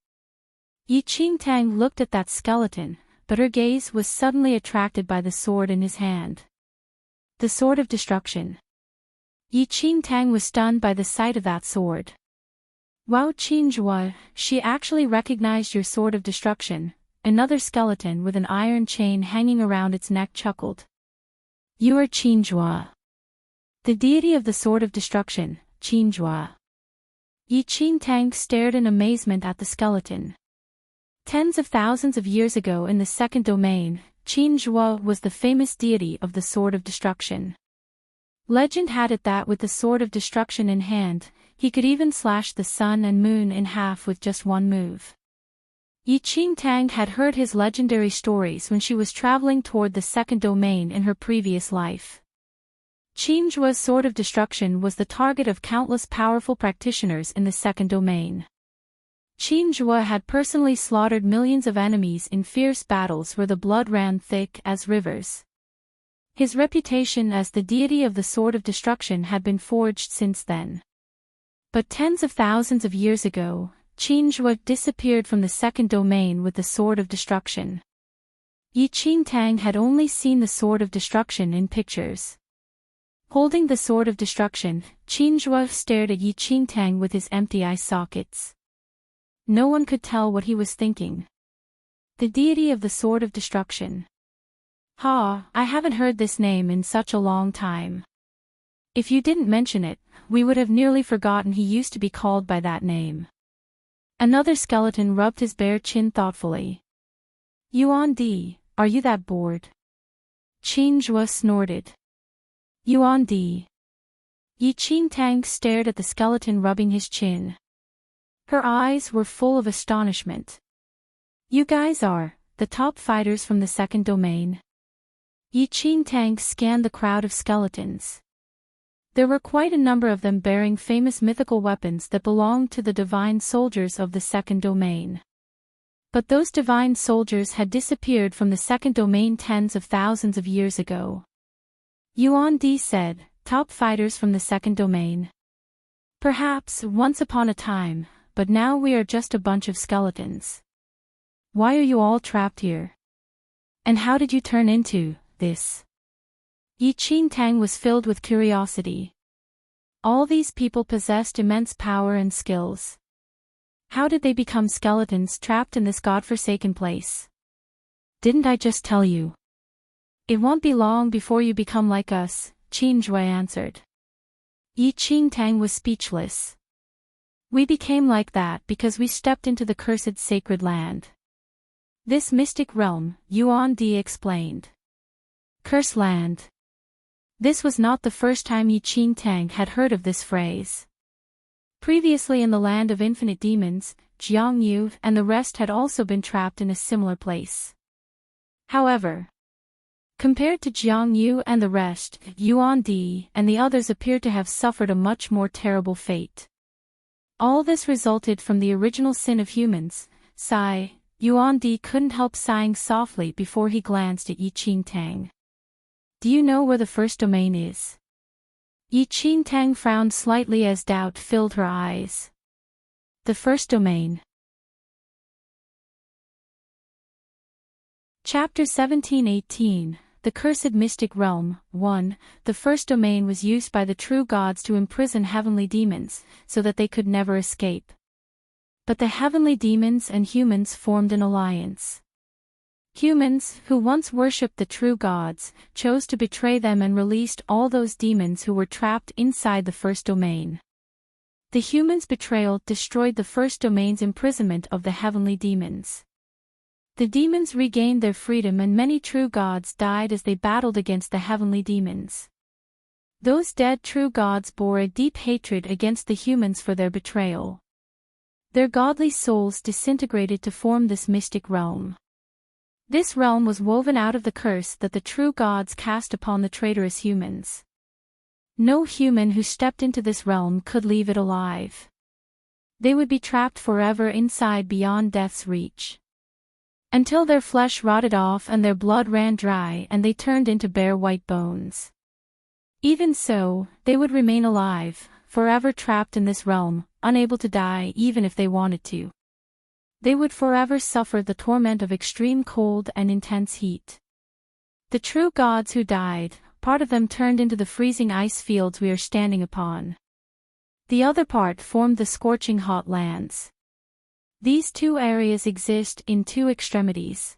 Yi Qingtang looked at that skeleton, but her gaze was suddenly attracted by the sword in his hand. The sword of destruction. Yi Qingtang was stunned by the sight of that sword. "Wow, Qingjua, she actually recognized your sword of destruction," another skeleton with an iron chain hanging around its neck chuckled. "You are Qingjua, the deity of the sword of destruction, Qingjua." Yi Qingtang stared in amazement at the skeleton. Tens of thousands of years ago in the second domain, Qingjua was the famous deity of the sword of destruction. Legend had it that with the sword of destruction in hand, he could even slash the sun and moon in half with just one move. Yi Qingtang had heard his legendary stories when she was traveling toward the second domain in her previous life. Qingjua's sword of destruction was the target of countless powerful practitioners in the second domain. Qingjua had personally slaughtered millions of enemies in fierce battles where the blood ran thick as rivers. His reputation as the deity of the sword of destruction had been forged since then. But tens of thousands of years ago, Qingjua disappeared from the second domain with the sword of destruction. Yi Qingtang had only seen the sword of destruction in pictures. Holding the sword of destruction, Qingjua stared at Yi Qingtang with his empty eye sockets. No one could tell what he was thinking. The deity of the sword of destruction. Ha, I haven't heard this name in such a long time. If you didn't mention it, we would have nearly forgotten he used to be called by that name. Another skeleton rubbed his bare chin thoughtfully. Yuan Di, are you that bored? Qingjua snorted. Yuan Di. Yi Qingtang stared at the skeleton rubbing his chin. Her eyes were full of astonishment. You guys are the top fighters from the second domain. Yi Qingtang scanned the crowd of skeletons. There were quite a number of them bearing famous mythical weapons that belonged to the divine soldiers of the second domain. But those divine soldiers had disappeared from the second domain tens of thousands of years ago. Yuan Di said, top fighters from the second domain. Perhaps once upon a time, but now we are just a bunch of skeletons. Why are you all trapped here? And how did you turn into this? Enchanting was filled with curiosity. All these people possessed immense power and skills. How did they become skeletons trapped in this godforsaken place? Didn't I just tell you? It won't be long before you become like us, Qingjue answered. Enchanting was speechless. We became like that because we stepped into the cursed sacred land. This mystic realm, Yuan Di explained. Cursed land. This was not the first time Enchanting had heard of this phrase. Previously in the land of infinite demons, Jiang Yu and the rest had also been trapped in a similar place. However, compared to Jiang Yu and the rest, Yuan Di and the others appeared to have suffered a much more terrible fate. All this resulted from the original sin of humans. Sigh, Yuan Di couldn't help sighing softly before he glanced at Enchanting. Do you know where the first domain is? Enchanting frowned slightly as doubt filled her eyes. The first domain. Chapter 17-18, The Cursed Mystic Realm. 1. The first domain was used by the true gods to imprison heavenly demons, so that they could never escape. But the heavenly demons and humans formed an alliance. Humans, who once worshipped the true gods, chose to betray them and released all those demons who were trapped inside the first domain. The humans' betrayal destroyed the first domain's imprisonment of the heavenly demons. The demons regained their freedom and many true gods died as they battled against the heavenly demons. Those dead true gods bore a deep hatred against the humans for their betrayal. Their godly souls disintegrated to form this mystic realm. This realm was woven out of the curse that the true gods cast upon the traitorous humans. No human who stepped into this realm could leave it alive. They would be trapped forever inside beyond death's reach. Until their flesh rotted off and their blood ran dry and they turned into bare white bones. Even so, they would remain alive, forever trapped in this realm, unable to die even if they wanted to. They would forever suffer the torment of extreme cold and intense heat. The true gods who died, part of them turned into the freezing ice fields we are standing upon. The other part formed the scorching hot lands. These two areas exist in two extremities.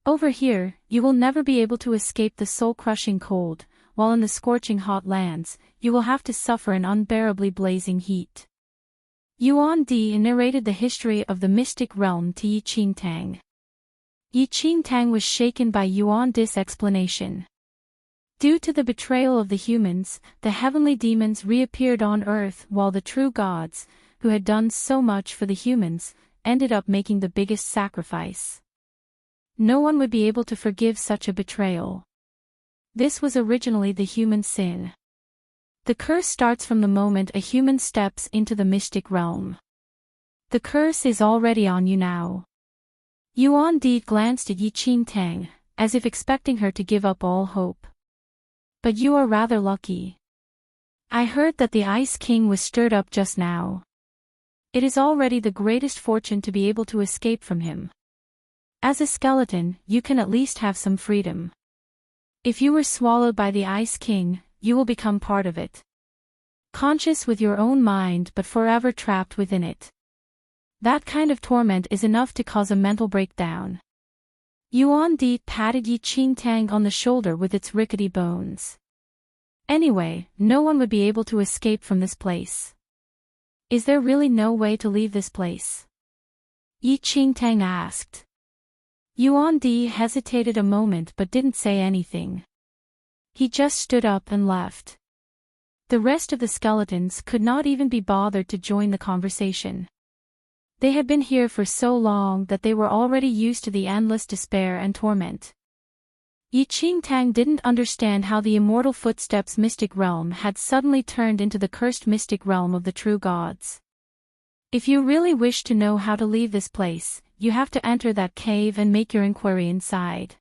Over here, you will never be able to escape the soul-crushing cold, while in the scorching hot lands, you will have to suffer an unbearably blazing heat. Yuan Di narrated the history of the mystic realm to Enchanting. Enchanting was shaken by Yuan Di's explanation. Due to the betrayal of the humans, the heavenly demons reappeared on Earth while the true gods, who had done so much for the humans, ended up making the biggest sacrifice. No one would be able to forgive such a betrayal. This was originally the human sin. The curse starts from the moment a human steps into the mystic realm. The curse is already on you now. Yuan Di glanced at Enchanting, as if expecting her to give up all hope. But you are rather lucky. I heard that the Ice King was stirred up just now. It is already the greatest fortune to be able to escape from him. As a skeleton, you can at least have some freedom. If you were swallowed by the Ice King, you will become part of it. Conscious with your own mind but forever trapped within it. That kind of torment is enough to cause a mental breakdown. Yuan Di patted Enchanting on the shoulder with its rickety bones. Anyway, no one would be able to escape from this place. Is there really no way to leave this place? Enchanting asked. Yuan Di hesitated a moment but didn't say anything. He just stood up and left. The rest of the skeletons could not even be bothered to join the conversation. They had been here for so long that they were already used to the endless despair and torment. Enchanting didn't understand how the immortal footsteps mystic realm had suddenly turned into the cursed mystic realm of the true gods. If you really wish to know how to leave this place, you have to enter that cave and make your inquiry inside.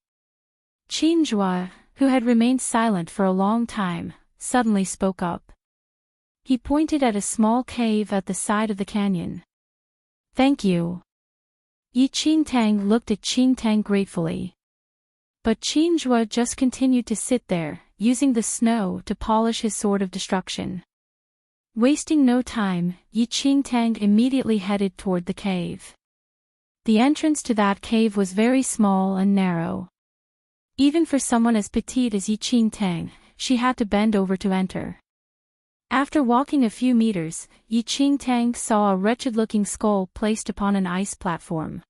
Qingjue, who had remained silent for a long time, suddenly spoke up. He pointed at a small cave at the side of the canyon. Thank you. Enchanting looked at Qingjue gratefully. But Qinghua just continued to sit there, using the snow to polish his sword of destruction. Wasting no time, Yiqingtang immediately headed toward the cave. The entrance to that cave was very small and narrow. Even for someone as petite as Yiqingtang, she had to bend over to enter. After walking a few meters, Yiqingtang saw a wretched-looking skull placed upon an ice platform.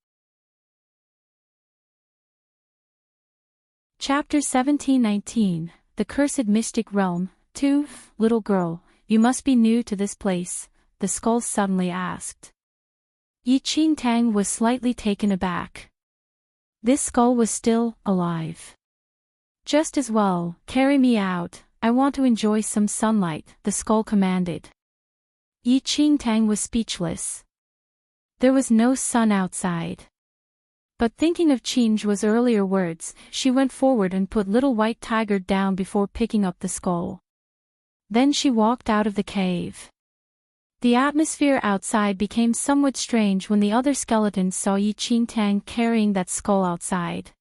Chapter 1719, The Cursed Mystic Realm. 2. Little girl, you must be new to this place, the skull suddenly asked. Yiqingtang was slightly taken aback. This skull was still alive. Just as well, carry me out, I want to enjoy some sunlight, the skull commanded. Yiqingtang was speechless. There was no sun outside. But thinking of Qinghua's earlier words, she went forward and put little white tiger down before picking up the skull. Then she walked out of the cave. The atmosphere outside became somewhat strange when the other skeletons saw Yiqingtang carrying that skull outside.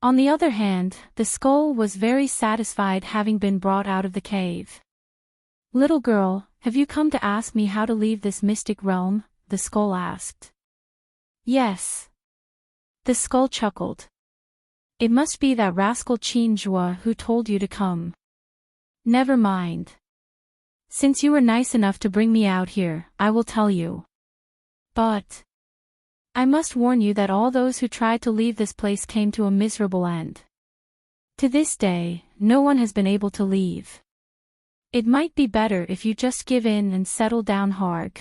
On the other hand, the skull was very satisfied having been brought out of the cave. Little girl, have you come to ask me how to leave this mystic realm? The skull asked. Yes. The skull chuckled. It must be that rascal Qinghua who told you to come. Never mind. Since you were nice enough to bring me out here, I will tell you. But I must warn you that all those who tried to leave this place came to a miserable end. To this day, no one has been able to leave. It might be better if you just give in and settle down hard.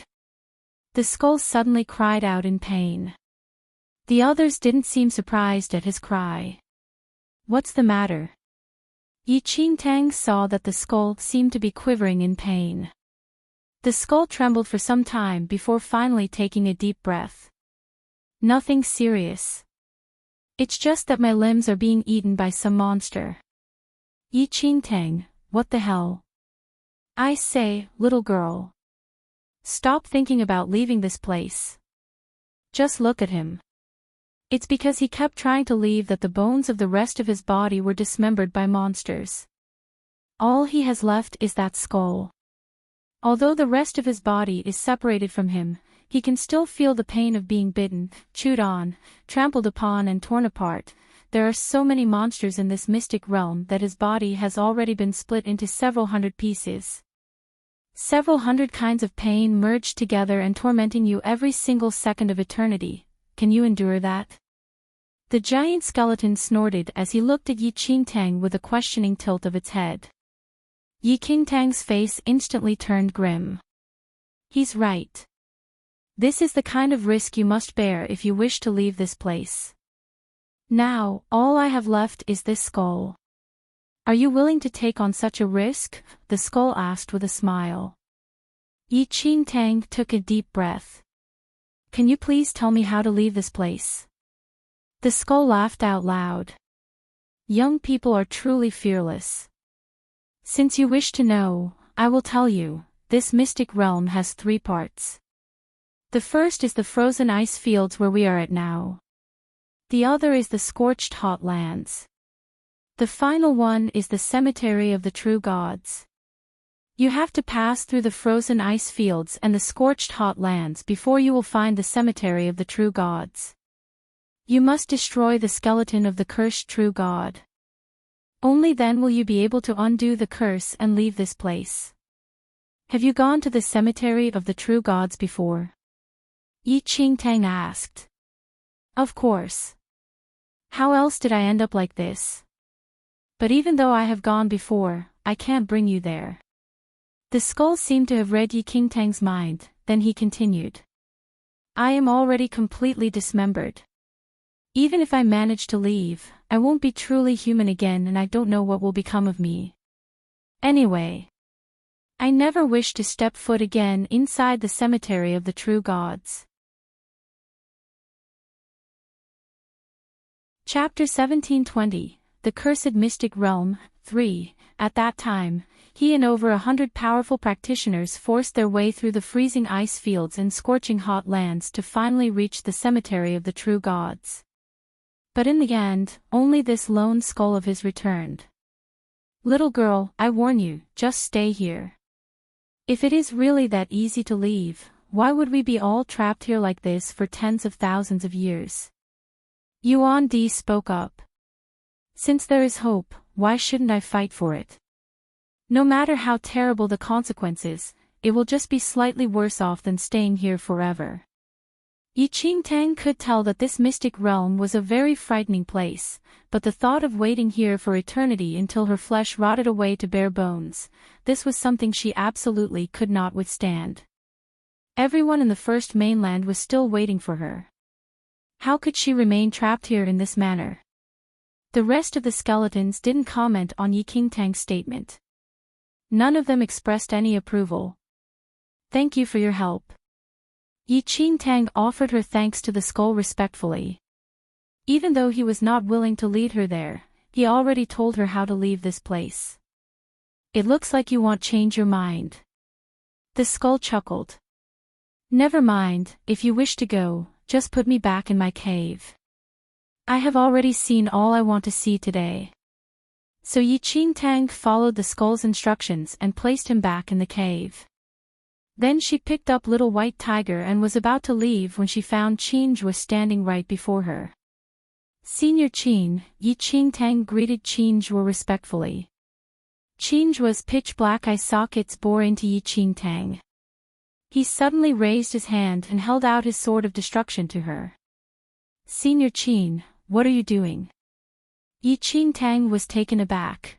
The skull suddenly cried out in pain. The others didn't seem surprised at his cry. What's the matter? Yiqingtang saw that the skull seemed to be quivering in pain. The skull trembled for some time before finally taking a deep breath. Nothing serious. It's just that my limbs are being eaten by some monster. Yiqingtang, what the hell? I say, little girl. Stop thinking about leaving this place. Just look at him. It's because he kept trying to leave that the bones of the rest of his body were dismembered by monsters. All he has left is that skull. Although the rest of his body is separated from him, he can still feel the pain of being bitten, chewed on, trampled upon and torn apart. There are so many monsters in this mystic realm that his body has already been split into several hundred pieces. Several hundred kinds of pain merged together and tormenting you every single second of eternity. Can you endure that? The giant skeleton snorted as he looked at Yiqingtang with a questioning tilt of its head. Yiqingtang's face instantly turned grim. He's right. This is the kind of risk you must bear if you wish to leave this place. Now, all I have left is this skull. Are you willing to take on such a risk? The skull asked with a smile. Yiqingtang took a deep breath. Can you please tell me how to leave this place? The skull laughed out loud. Young people are truly fearless. Since you wish to know, I will tell you, this mystic realm has 3 parts. The first is the frozen ice fields where we are at now. The other is the scorched hot lands. The final one is the cemetery of the true gods. You have to pass through the frozen ice fields and the scorched hot lands before you will find the cemetery of the true gods. You must destroy the skeleton of the cursed true god. Only then will you be able to undo the curse and leave this place. Have you gone to the cemetery of the true gods before? Yiqingtang asked. Of course. How else did I end up like this? But even though I have gone before, I can't bring you there. The skull seemed to have read Yiqingtang's mind, then he continued. I am already completely dismembered. Even if I manage to leave, I won't be truly human again and I don't know what will become of me. Anyway, I never wish to step foot again inside the cemetery of the true gods. Chapter 1720, The Cursed Mystic Realm. 3. At that time, he and over 100 powerful practitioners forced their way through the freezing ice fields and scorching hot lands to finally reach the cemetery of the true gods. But in the end, only this lone skull of his returned. Little girl, I warn you, just stay here. If it is really that easy to leave, why would we be all trapped here like this for tens of thousands of years? Yuan Di spoke up. Since there is hope, why shouldn't I fight for it? No matter how terrible the consequences, it will just be slightly worse off than staying here forever. Enchanting could tell that this mystic realm was a very frightening place, but the thought of waiting here for eternity until her flesh rotted away to bare bones, this was something she absolutely could not withstand. Everyone in the first mainland was still waiting for her. How could she remain trapped here in this manner? The rest of the skeletons didn't comment on Enchanting's statement. None of them expressed any approval. Thank you for your help. Enchanting offered her thanks to the skull respectfully. Even though he was not willing to lead her there, he already told her how to leave this place. It looks like you won't change your mind. The skull chuckled. Never mind, if you wish to go, just put me back in my cave. I have already seen all I want to see today. So Enchanting followed the skull's instructions and placed him back in the cave. Then she picked up Little White Tiger and was about to leave when she found Qin was standing right before her. Senior Qin, Enchanting greeted Qin respectfully. Qin was pitch black eye sockets bore into Enchanting. He suddenly raised his hand and held out his sword of destruction to her. Senior Qin, what are you doing? Enchanting was taken aback.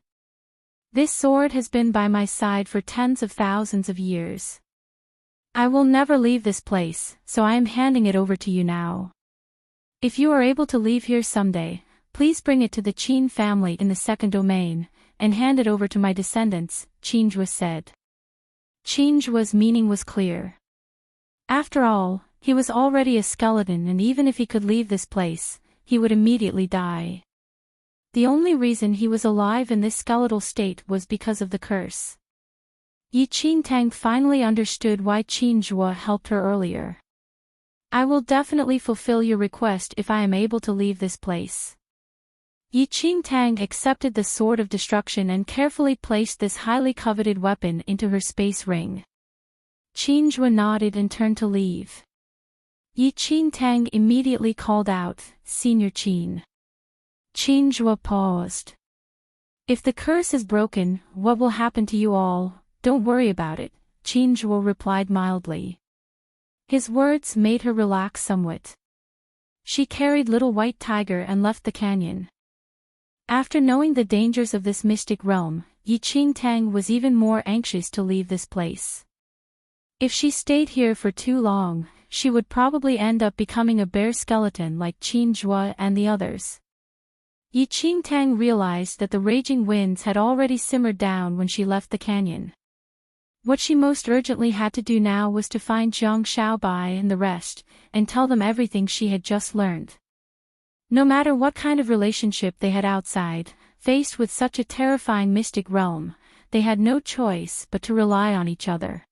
This sword has been by my side for tens of thousands of years. I will never leave this place, so I am handing it over to you now. If you are able to leave here someday, please bring it to the Qin family in the second domain, and hand it over to my descendants, Qin said. Qin's meaning was clear. After all, he was already a skeleton, and even if he could leave this place, he would immediately die. The only reason he was alive in this skeletal state was because of the curse. Enchanting finally understood why Qin helped her earlier. I will definitely fulfill your request if I am able to leave this place. Enchanting accepted the sword of destruction and carefully placed this highly coveted weapon into her space ring. Qin nodded and turned to leave. Enchanting immediately called out, Senior Qin. Qin paused. If the curse is broken, what will happen to you all? Don't worry about it, Qin replied mildly. His words made her relax somewhat. She carried Little White Tiger and left the canyon. After knowing the dangers of this mystic realm, Enchanting was even more anxious to leave this place. If she stayed here for too long, she would probably end up becoming a bare skeleton like Qin and the others. Enchanting realized that the raging winds had already simmered down when she left the canyon. What she most urgently had to do now was to find Zhang Xiaobai and the rest, and tell them everything she had just learned. No matter what kind of relationship they had outside, faced with such a terrifying mystic realm, they had no choice but to rely on each other.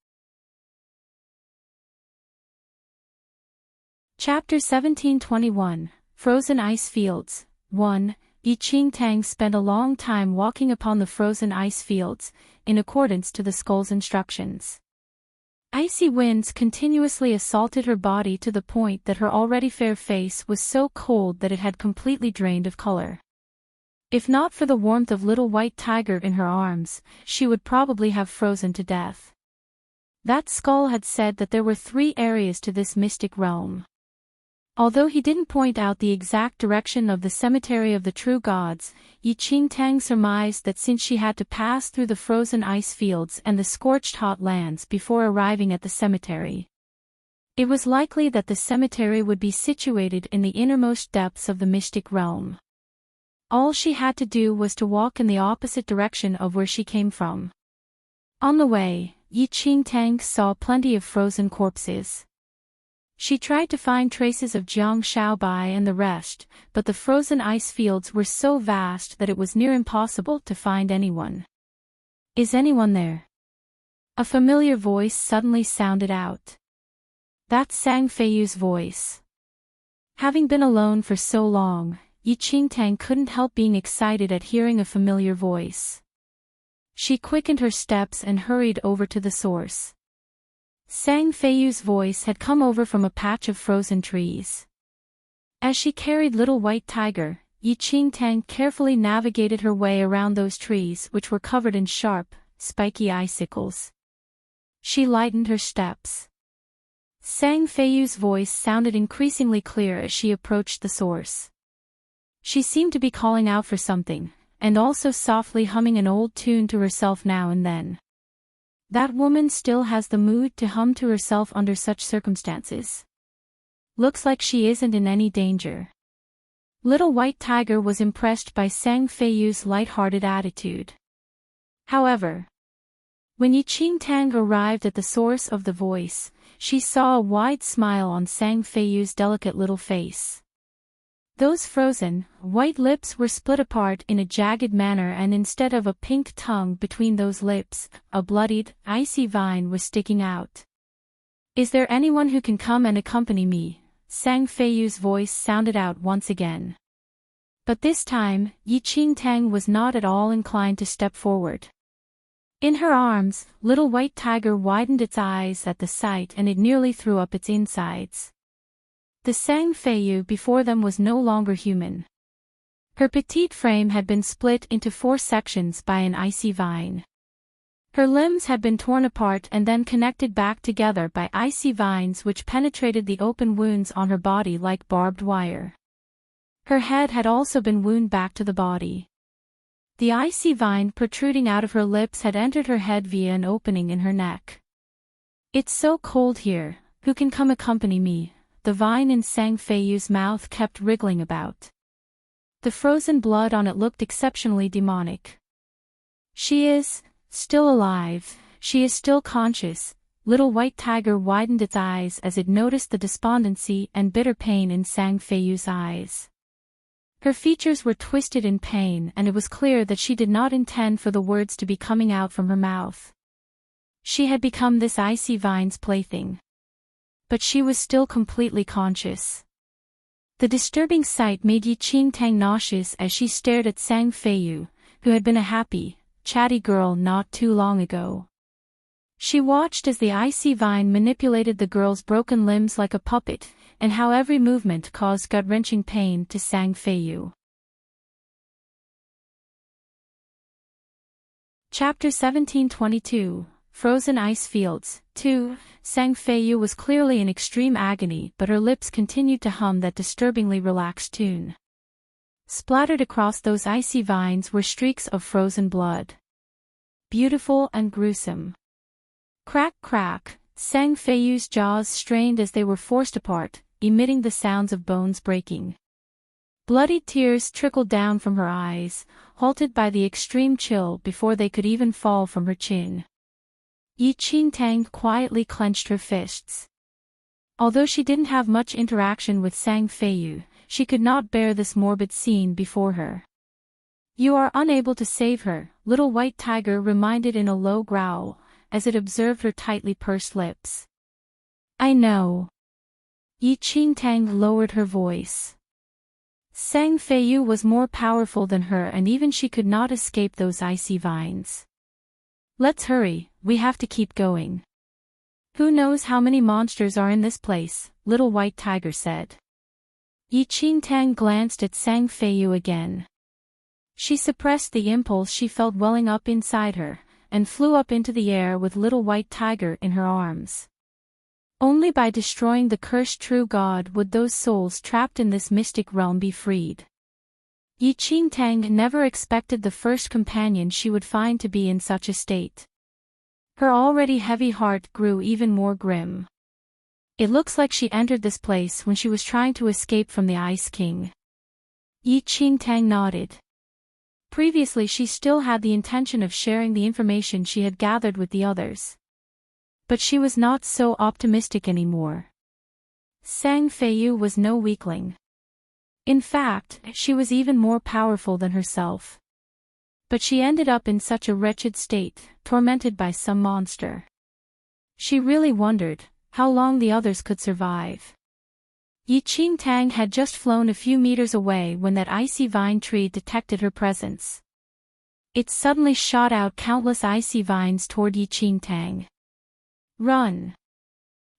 Chapter 1721, Frozen Ice Fields, 1. Enchanting spent a long time walking upon the frozen ice fields, in accordance to the skull's instructions. Icy winds continuously assaulted her body to the point that her already fair face was so cold that it had completely drained of color. If not for the warmth of Little White Tiger in her arms, she would probably have frozen to death. That skull had said that there were 3 areas to this mystic realm. Although he didn't point out the exact direction of the cemetery of the true gods, Enchanting surmised that since she had to pass through the frozen ice fields and the scorched hot lands before arriving at the cemetery, it was likely that the cemetery would be situated in the innermost depths of the mystic realm. All she had to do was to walk in the opposite direction of where she came from. On the way, Enchanting saw plenty of frozen corpses. She tried to find traces of Zhang Xiaobai and the rest, but the frozen ice fields were so vast that it was near impossible to find anyone. Is anyone there? A familiar voice suddenly sounded out. That's Sang Feiyu's voice. Having been alone for so long, Yi Qingtang couldn't help being excited at hearing a familiar voice. She quickened her steps and hurried over to the source. Sang Feiyu's voice had come over from a patch of frozen trees. As she carried Little White Tiger, Yi Qingtang carefully navigated her way around those trees which were covered in sharp, spiky icicles. She lightened her steps. Sang Feiyu's voice sounded increasingly clear as she approached the source. She seemed to be calling out for something, and also softly humming an old tune to herself now and then. That woman still has the mood to hum to herself under such circumstances. Looks like she isn't in any danger. Little White Tiger was impressed by Sang Feiyu's light-hearted attitude. However, when Yi Qingtang arrived at the source of the voice, she saw a wide smile on Sang Feiyu's delicate little face. Those frozen, white lips were split apart in a jagged manner, and instead of a pink tongue between those lips, a bloodied, icy vine was sticking out. "Is there anyone who can come and accompany me?" Sang Feiyu's voice sounded out once again. But this time, Yi Qingtang was not at all inclined to step forward. In her arms, Little White Tiger widened its eyes at the sight, and it nearly threw up its insides. The Sang Feiyu before them was no longer human. Her petite frame had been split into 4 sections by an icy vine. Her limbs had been torn apart and then connected back together by icy vines which penetrated the open wounds on her body like barbed wire. Her head had also been wound back to the body. The icy vine protruding out of her lips had entered her head via an opening in her neck. "It's so cold here, who can come accompany me?" The vine in Sang Feiyu's mouth kept wriggling about. The frozen blood on it looked exceptionally demonic. "She is still alive, she is still conscious." Little White Tiger widened its eyes as it noticed the despondency and bitter pain in Sang Feiyu's eyes. Her features were twisted in pain, and it was clear that she did not intend for the words to be coming out from her mouth. She had become this icy vine's plaything. But she was still completely conscious. The disturbing sight made Yi Qingtang nauseous as she stared at Sang Feiyu, who had been a happy, chatty girl not too long ago. She watched as the icy vine manipulated the girl's broken limbs like a puppet, and how every movement caused gut-wrenching pain to Sang Feiyu. Chapter 1722, Frozen Ice Fields, 2. Sang Feiyu was clearly in extreme agony, but her lips continued to hum that disturbingly relaxed tune. Splattered across those icy vines were streaks of frozen blood. Beautiful and gruesome. Crack crack, Sang Feiyu's jaws strained as they were forced apart, emitting the sounds of bones breaking. Bloody tears trickled down from her eyes, halted by the extreme chill before they could even fall from her chin. Yi Qingtang quietly clenched her fists. Although she didn't have much interaction with Sang Feiyu, she could not bear this morbid scene before her. "You are unable to save her," Little White Tiger reminded in a low growl, as it observed her tightly pursed lips. "I know." Yi Qingtang lowered her voice. Sang Feiyu was more powerful than her, and even she could not escape those icy vines. "Let's hurry, we have to keep going. Who knows how many monsters are in this place," Little White Tiger said. Yi Qingtang glanced at Sang Feiyu again. She suppressed the impulse she felt welling up inside her, and flew up into the air with Little White Tiger in her arms. Only by destroying the cursed true god would those souls trapped in this mystic realm be freed. Yi Qingtang never expected the first companion she would find to be in such a state. Her already heavy heart grew even more grim. "It looks like she entered this place when she was trying to escape from the Ice King." Yi Qingtang nodded. Previously she still had the intention of sharing the information she had gathered with the others. But she was not so optimistic anymore. Sang Feiyu was no weakling. In fact, she was even more powerful than herself. But she ended up in such a wretched state, tormented by some monster. She really wondered how long the others could survive. Yi Qingtang had just flown a few meters away when that icy vine tree detected her presence. It suddenly shot out countless icy vines toward Yi Qingtang. Run!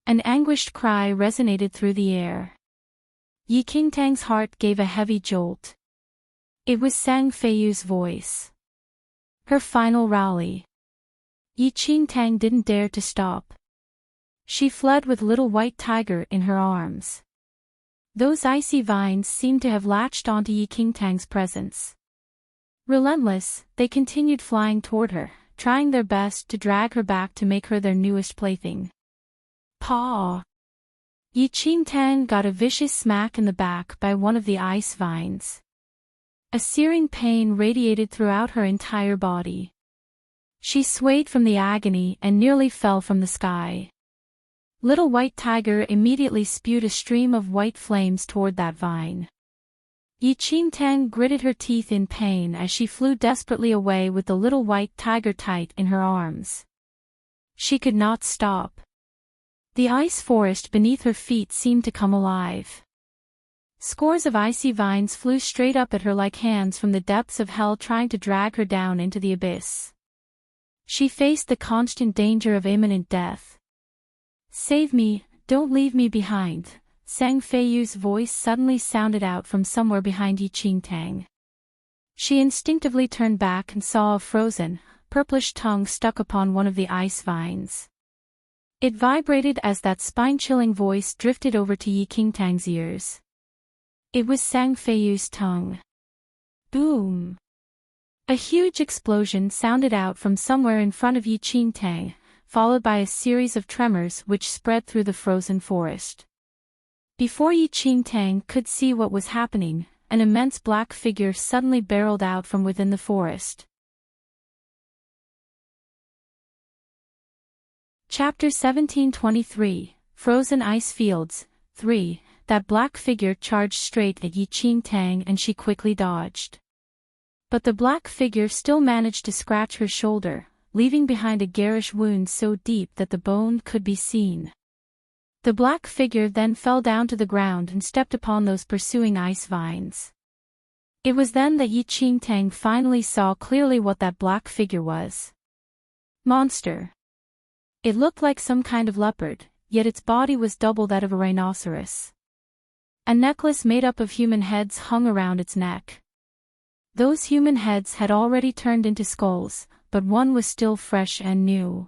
An anguished cry resonated through the air. Yi Qingtang's heart gave a heavy jolt. It was Sang Feiyu's voice. Her final rally. Yi Qingtang didn't dare to stop. She fled with little white tiger in her arms. Those icy vines seemed to have latched onto Yi Qingtang's presence. Relentless, they continued flying toward her, trying their best to drag her back to make her their newest plaything. Paw! Yi Qingtang got a vicious smack in the back by one of the ice vines. A searing pain radiated throughout her entire body. She swayed from the agony and nearly fell from the sky. Little White Tiger immediately spewed a stream of white flames toward that vine. Yi Qingtang gritted her teeth in pain as she flew desperately away with the little white tiger tight in her arms. She could not stop. The ice forest beneath her feet seemed to come alive. Scores of icy vines flew straight up at her like hands from the depths of hell, trying to drag her down into the abyss. She faced the constant danger of imminent death. "Save me, don't leave me behind," Sang Feiyu's voice suddenly sounded out from somewhere behind Yi Qingtang. She instinctively turned back and saw a frozen, purplish tongue stuck upon one of the ice vines. It vibrated as that spine-chilling voice drifted over to Yi Qingtang's ears. It was Sang Feiyu's tongue. Boom! A huge explosion sounded out from somewhere in front of Yi Qingtang, followed by a series of tremors which spread through the frozen forest. Before Yi Qingtang could see what was happening, an immense black figure suddenly barreled out from within the forest. Chapter 1723, Frozen Ice Fields, 3. That black figure charged straight at Yi Qingtang and she quickly dodged. But the black figure still managed to scratch her shoulder, leaving behind a garish wound so deep that the bone could be seen. The black figure then fell down to the ground and stepped upon those pursuing ice vines. It was then that Yi Qingtang finally saw clearly what that black figure was. Monster. It looked like some kind of leopard, yet its body was double that of a rhinoceros. A necklace made up of human heads hung around its neck. Those human heads had already turned into skulls, but one was still fresh and new.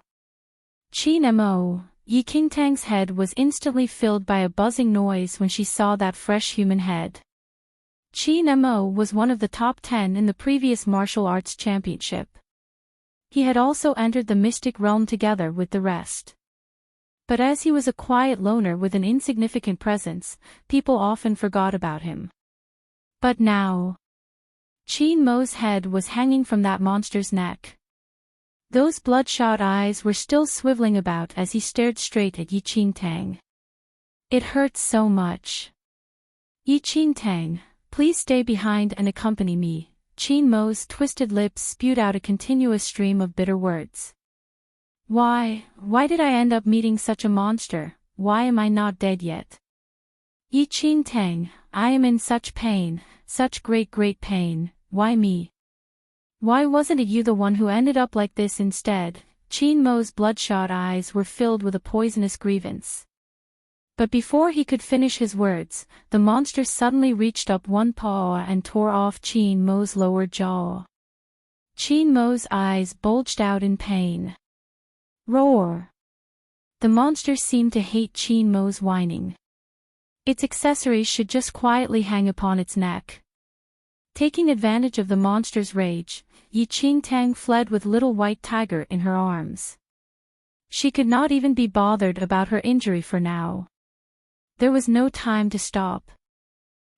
Qin Mo, Yi Qingtang's head was instantly filled by a buzzing noise when she saw that fresh human head. Qin Mo was one of the top 10 in the previous martial arts championship. He had also entered the mystic realm together with the rest. But as he was a quiet loner with an insignificant presence, people often forgot about him. But now, Qin Mo's head was hanging from that monster's neck. Those bloodshot eyes were still swiveling about as he stared straight at Yi Qingtang. It hurt so much. "Yi Qingtang, please stay behind and accompany me." Qin Mo's twisted lips spewed out a continuous stream of bitter words. Why did I end up meeting such a monster? Why am I not dead yet? Yi Qingtang, I am in such pain, such great pain. Why me? Why wasn't it you the one who ended up like this instead? Qin Mo's bloodshot eyes were filled with a poisonous grievance. But before he could finish his words, the monster suddenly reached up one paw and tore off Qin Mo's lower jaw. Qin Mo's eyes bulged out in pain. Roar! The monster seemed to hate Qin Mo's whining. Its accessories should just quietly hang upon its neck. Taking advantage of the monster's rage, Yi Qingtang fled with little White Tiger in her arms. She could not even be bothered about her injury for now. There was no time to stop.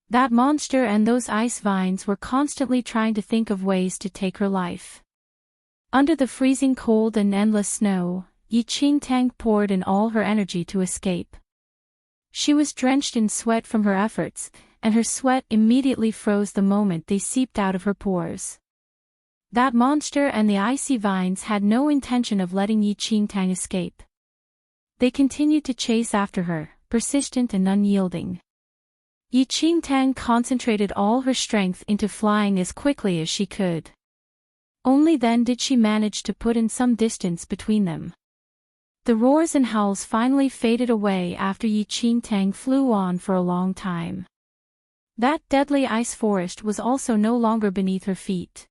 That monster and those ice vines were constantly trying to think of ways to take her life. Under the freezing cold and endless snow, Yi Qingtang poured in all her energy to escape. She was drenched in sweat from her efforts, and her sweat immediately froze the moment they seeped out of her pores. That monster and the icy vines had no intention of letting Yi Qingtang escape. They continued to chase after her, persistent and unyielding. Yi Qingtang concentrated all her strength into flying as quickly as she could. Only then did she manage to put in some distance between them. The roars and howls finally faded away after Yi Qingtang flew on for a long time. That deadly ice forest was also no longer beneath her feet.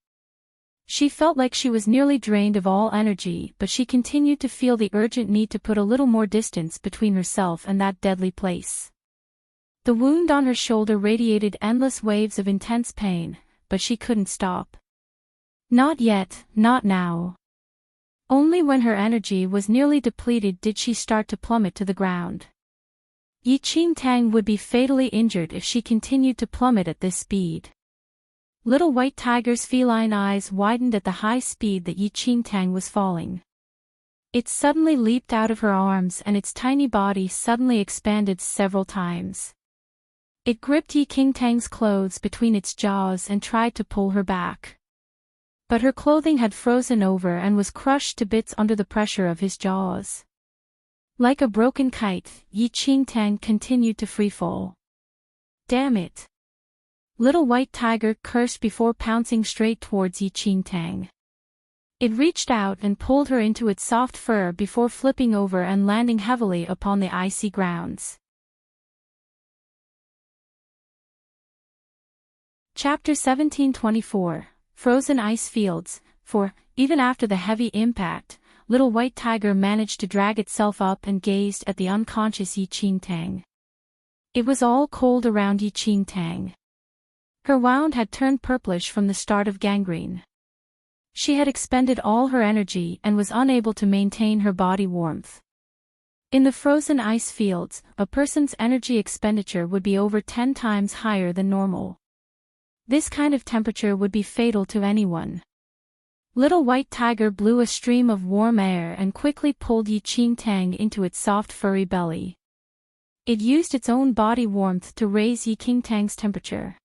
She felt like she was nearly drained of all energy, but she continued to feel the urgent need to put a little more distance between herself and that deadly place. The wound on her shoulder radiated endless waves of intense pain, but she couldn't stop. Not yet, not now. Only when her energy was nearly depleted did she start to plummet to the ground. Yi Qingtang would be fatally injured if she continued to plummet at this speed. Little White Tiger's feline eyes widened at the high speed that Yi Qingtang was falling. It suddenly leaped out of her arms and its tiny body suddenly expanded several times. It gripped Yi Qingtang's clothes between its jaws and tried to pull her back. But her clothing had frozen over and was crushed to bits under the pressure of his jaws. Like a broken kite, Yi Qingtang continued to freefall. Damn it! Little White Tiger cursed before pouncing straight towards Yi Qingtang. It reached out and pulled her into its soft fur before flipping over and landing heavily upon the icy grounds. Chapter 1724, Frozen Ice Fields. For, even after the heavy impact, Little White Tiger managed to drag itself up and gazed at the unconscious Yi Qingtang. It was all cold around Yi Qingtang. Her wound had turned purplish from the start of gangrene. She had expended all her energy and was unable to maintain her body warmth. In the frozen ice fields, a person's energy expenditure would be over 10 times higher than normal. This kind of temperature would be fatal to anyone. Little White Tiger blew a stream of warm air and quickly pulled Yi Qingtang into its soft furry belly. It used its own body warmth to raise Yi Qingtang's temperature.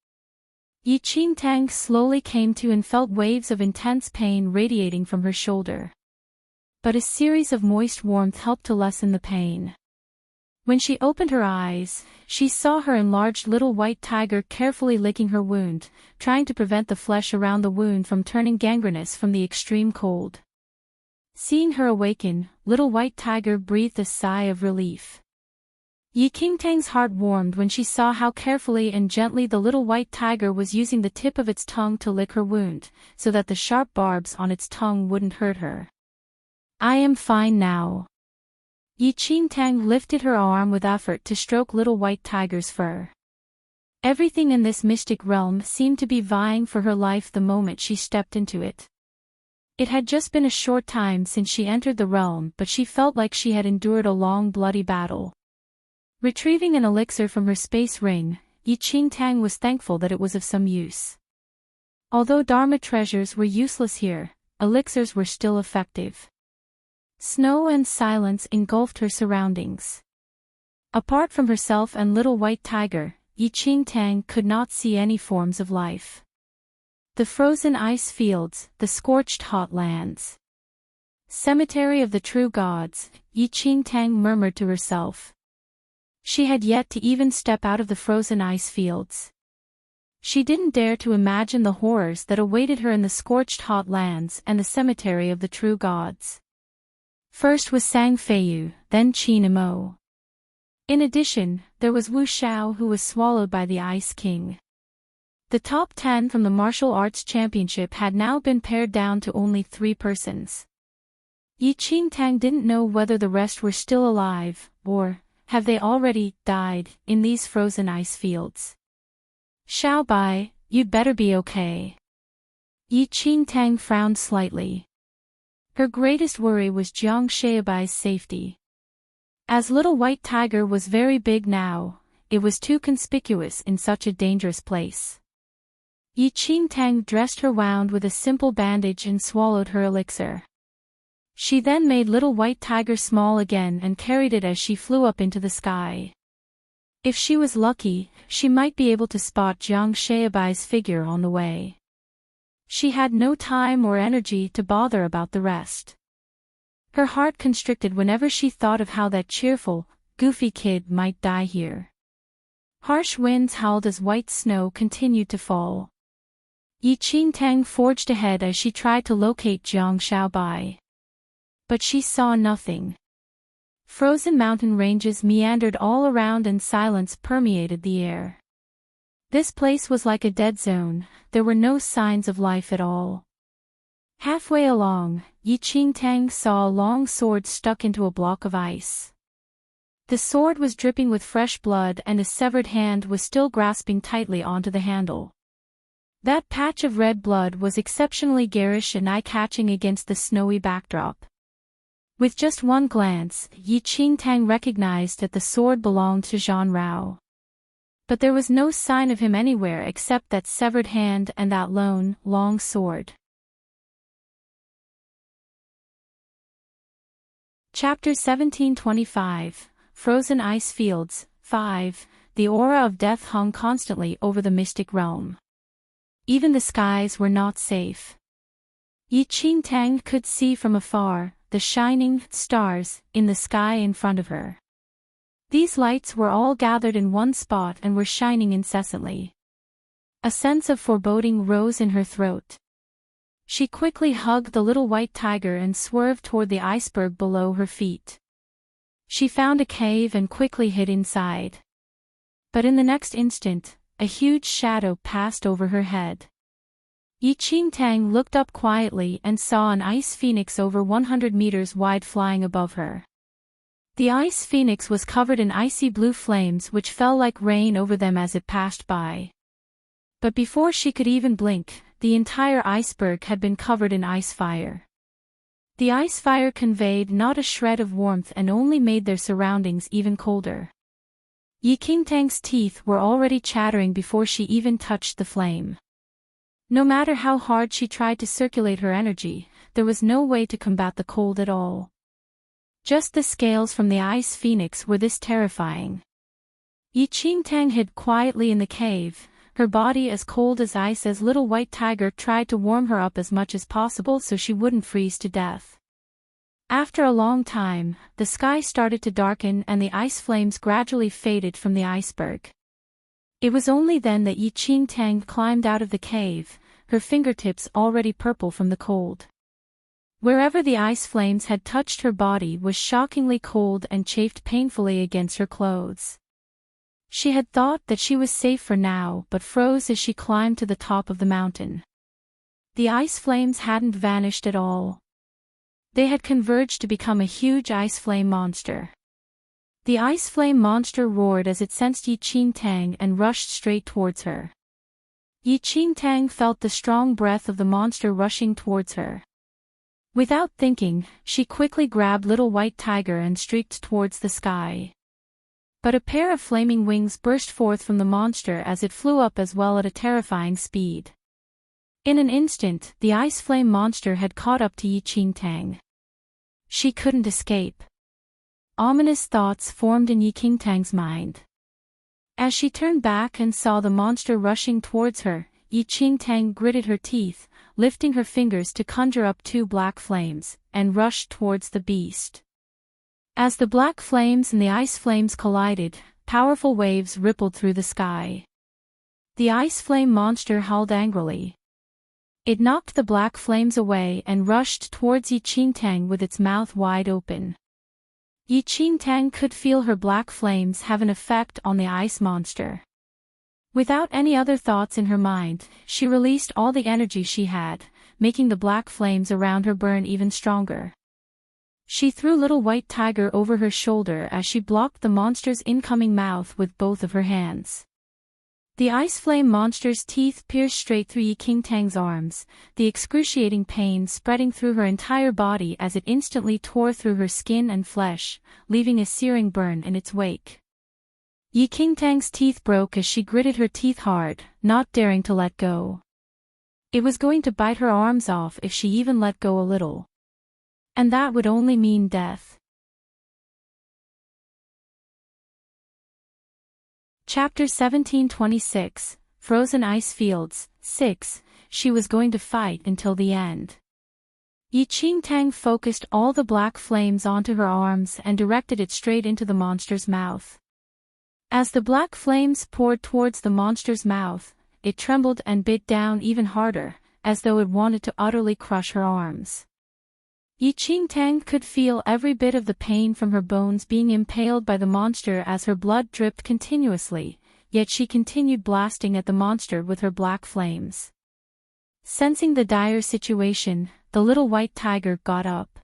Yi Qingtang slowly came to and felt waves of intense pain radiating from her shoulder. But a series of moist warmth helped to lessen the pain. When she opened her eyes, she saw her enlarged Little White Tiger carefully licking her wound, trying to prevent the flesh around the wound from turning gangrenous from the extreme cold. Seeing her awaken, Little White Tiger breathed a sigh of relief. Yi Qingtang's heart warmed when she saw how carefully and gently the Little White Tiger was using the tip of its tongue to lick her wound, so that the sharp barbs on its tongue wouldn't hurt her. I am fine now. Yi Qingtang lifted her arm with effort to stroke Little White Tiger's fur. Everything in this mystic realm seemed to be vying for her life the moment she stepped into it. It had just been a short time since she entered the realm, but she felt like she had endured a long bloody battle. Retrieving an elixir from her space ring, Yi Qingtang was thankful that it was of some use. Although Dharma treasures were useless here, elixirs were still effective. Snow and silence engulfed her surroundings. Apart from herself and Little White Tiger, Yi Qingtang could not see any forms of life. The frozen ice fields, the scorched hot lands. Cemetery of the true gods, Yi Qingtang murmured to herself. She had yet to even step out of the frozen ice fields. She didn't dare to imagine the horrors that awaited her in the scorched hot lands and the cemetery of the true gods. First was Sang Feiyu, then Qin Mo. In addition, there was Wu Xiao, who was swallowed by the Ice King. The top 10 from the martial arts championship had now been pared down to only 3 persons. Yi Qingtang didn't know whether the rest were still alive, or, have they already died, in these frozen ice fields. Xiao Bai, you'd better be okay. Yi Qingtang frowned slightly. Her greatest worry was Jiang Xiaobai's safety. As Little White Tiger was very big now, it was too conspicuous in such a dangerous place. Yi Qingtang dressed her wound with a simple bandage and swallowed her elixir. She then made Little White Tiger small again and carried it as she flew up into the sky. If she was lucky, she might be able to spot Jiang Xiaobai's figure on the way. She had no time or energy to bother about the rest. Her heart constricted whenever she thought of how that cheerful, goofy kid might die here. Harsh winds howled as white snow continued to fall. Enchanting forged ahead as she tried to locate Jiang Xiaobai. But she saw nothing. Frozen mountain ranges meandered all around and silence permeated the air. This place was like a dead zone, there were no signs of life at all. Halfway along, Enchanting saw a long sword stuck into a block of ice. The sword was dripping with fresh blood and a severed hand was still grasping tightly onto the handle. That patch of red blood was exceptionally garish and eye-catching against the snowy backdrop. With just one glance, Enchanting recognized that the sword belonged to Zhan Rao. But there was no sign of him anywhere except that severed hand and that lone, long sword. Chapter 1725, Frozen Ice Fields, 5. The aura of death hung constantly over the mystic realm. Even the skies were not safe. Enchanting could see from afar the shining stars in the sky in front of her. These lights were all gathered in one spot and were shining incessantly. A sense of foreboding rose in her throat. She quickly hugged the little white tiger and swerved toward the iceberg below her feet. She found a cave and quickly hid inside. But in the next instant, a huge shadow passed over her head. Enchanting looked up quietly and saw an ice phoenix over 100 meters wide flying above her. The ice phoenix was covered in icy blue flames which fell like rain over them as it passed by. But before she could even blink, the entire iceberg had been covered in ice fire. The ice fire conveyed not a shred of warmth and only made their surroundings even colder. Enchanting's teeth were already chattering before she even touched the flame. No matter how hard she tried to circulate her energy, there was no way to combat the cold at all. Just the scales from the ice phoenix were this terrifying. Enchanting hid quietly in the cave, her body as cold as ice as little white tiger tried to warm her up as much as possible so she wouldn't freeze to death. After a long time, the sky started to darken and the ice flames gradually faded from the iceberg. It was only then that Enchanting climbed out of the cave, her fingertips already purple from the cold. Wherever the ice flames had touched her body was shockingly cold and chafed painfully against her clothes. She had thought that she was safe for now but froze as she climbed to the top of the mountain. The ice flames hadn't vanished at all. They had converged to become a huge ice flame monster. The ice flame monster roared as it sensed Enchanting and rushed straight towards her. Enchanting felt the strong breath of the monster rushing towards her. Without thinking, she quickly grabbed little white tiger and streaked towards the sky. But a pair of flaming wings burst forth from the monster as it flew up as well at a terrifying speed. In an instant, the ice flame monster had caught up to Enchanting. She couldn't escape. Ominous thoughts formed in Enchanting's mind. As she turned back and saw the monster rushing towards her, Enchanting gritted her teeth, lifting her fingers to conjure up two black flames, and rushed towards the beast. As the black flames and the ice flames collided, powerful waves rippled through the sky. The ice flame monster howled angrily. It knocked the black flames away and rushed towards Enchanting with its mouth wide open. Enchanting could feel her black flames have an effect on the ice monster. Without any other thoughts in her mind, she released all the energy she had, making the black flames around her burn even stronger. She threw little white tiger over her shoulder as she blocked the monster's incoming mouth with both of her hands. The ice flame monster's teeth pierced straight through Enchanting's arms, the excruciating pain spreading through her entire body as it instantly tore through her skin and flesh, leaving a searing burn in its wake. Enchanting's teeth broke as she gritted her teeth hard, not daring to let go. It was going to bite her arms off if she even let go a little. And that would only mean death. Chapter 1726, Frozen Ice Fields, 6. She was going to fight until the end. Enchanting focused all the black flames onto her arms and directed it straight into the monster's mouth. As the black flames poured towards the monster's mouth, it trembled and bit down even harder, as though it wanted to utterly crush her arms. Enchanting could feel every bit of the pain from her bones being impaled by the monster as her blood dripped continuously, yet she continued blasting at the monster with her black flames. Sensing the dire situation, the little white tiger got up.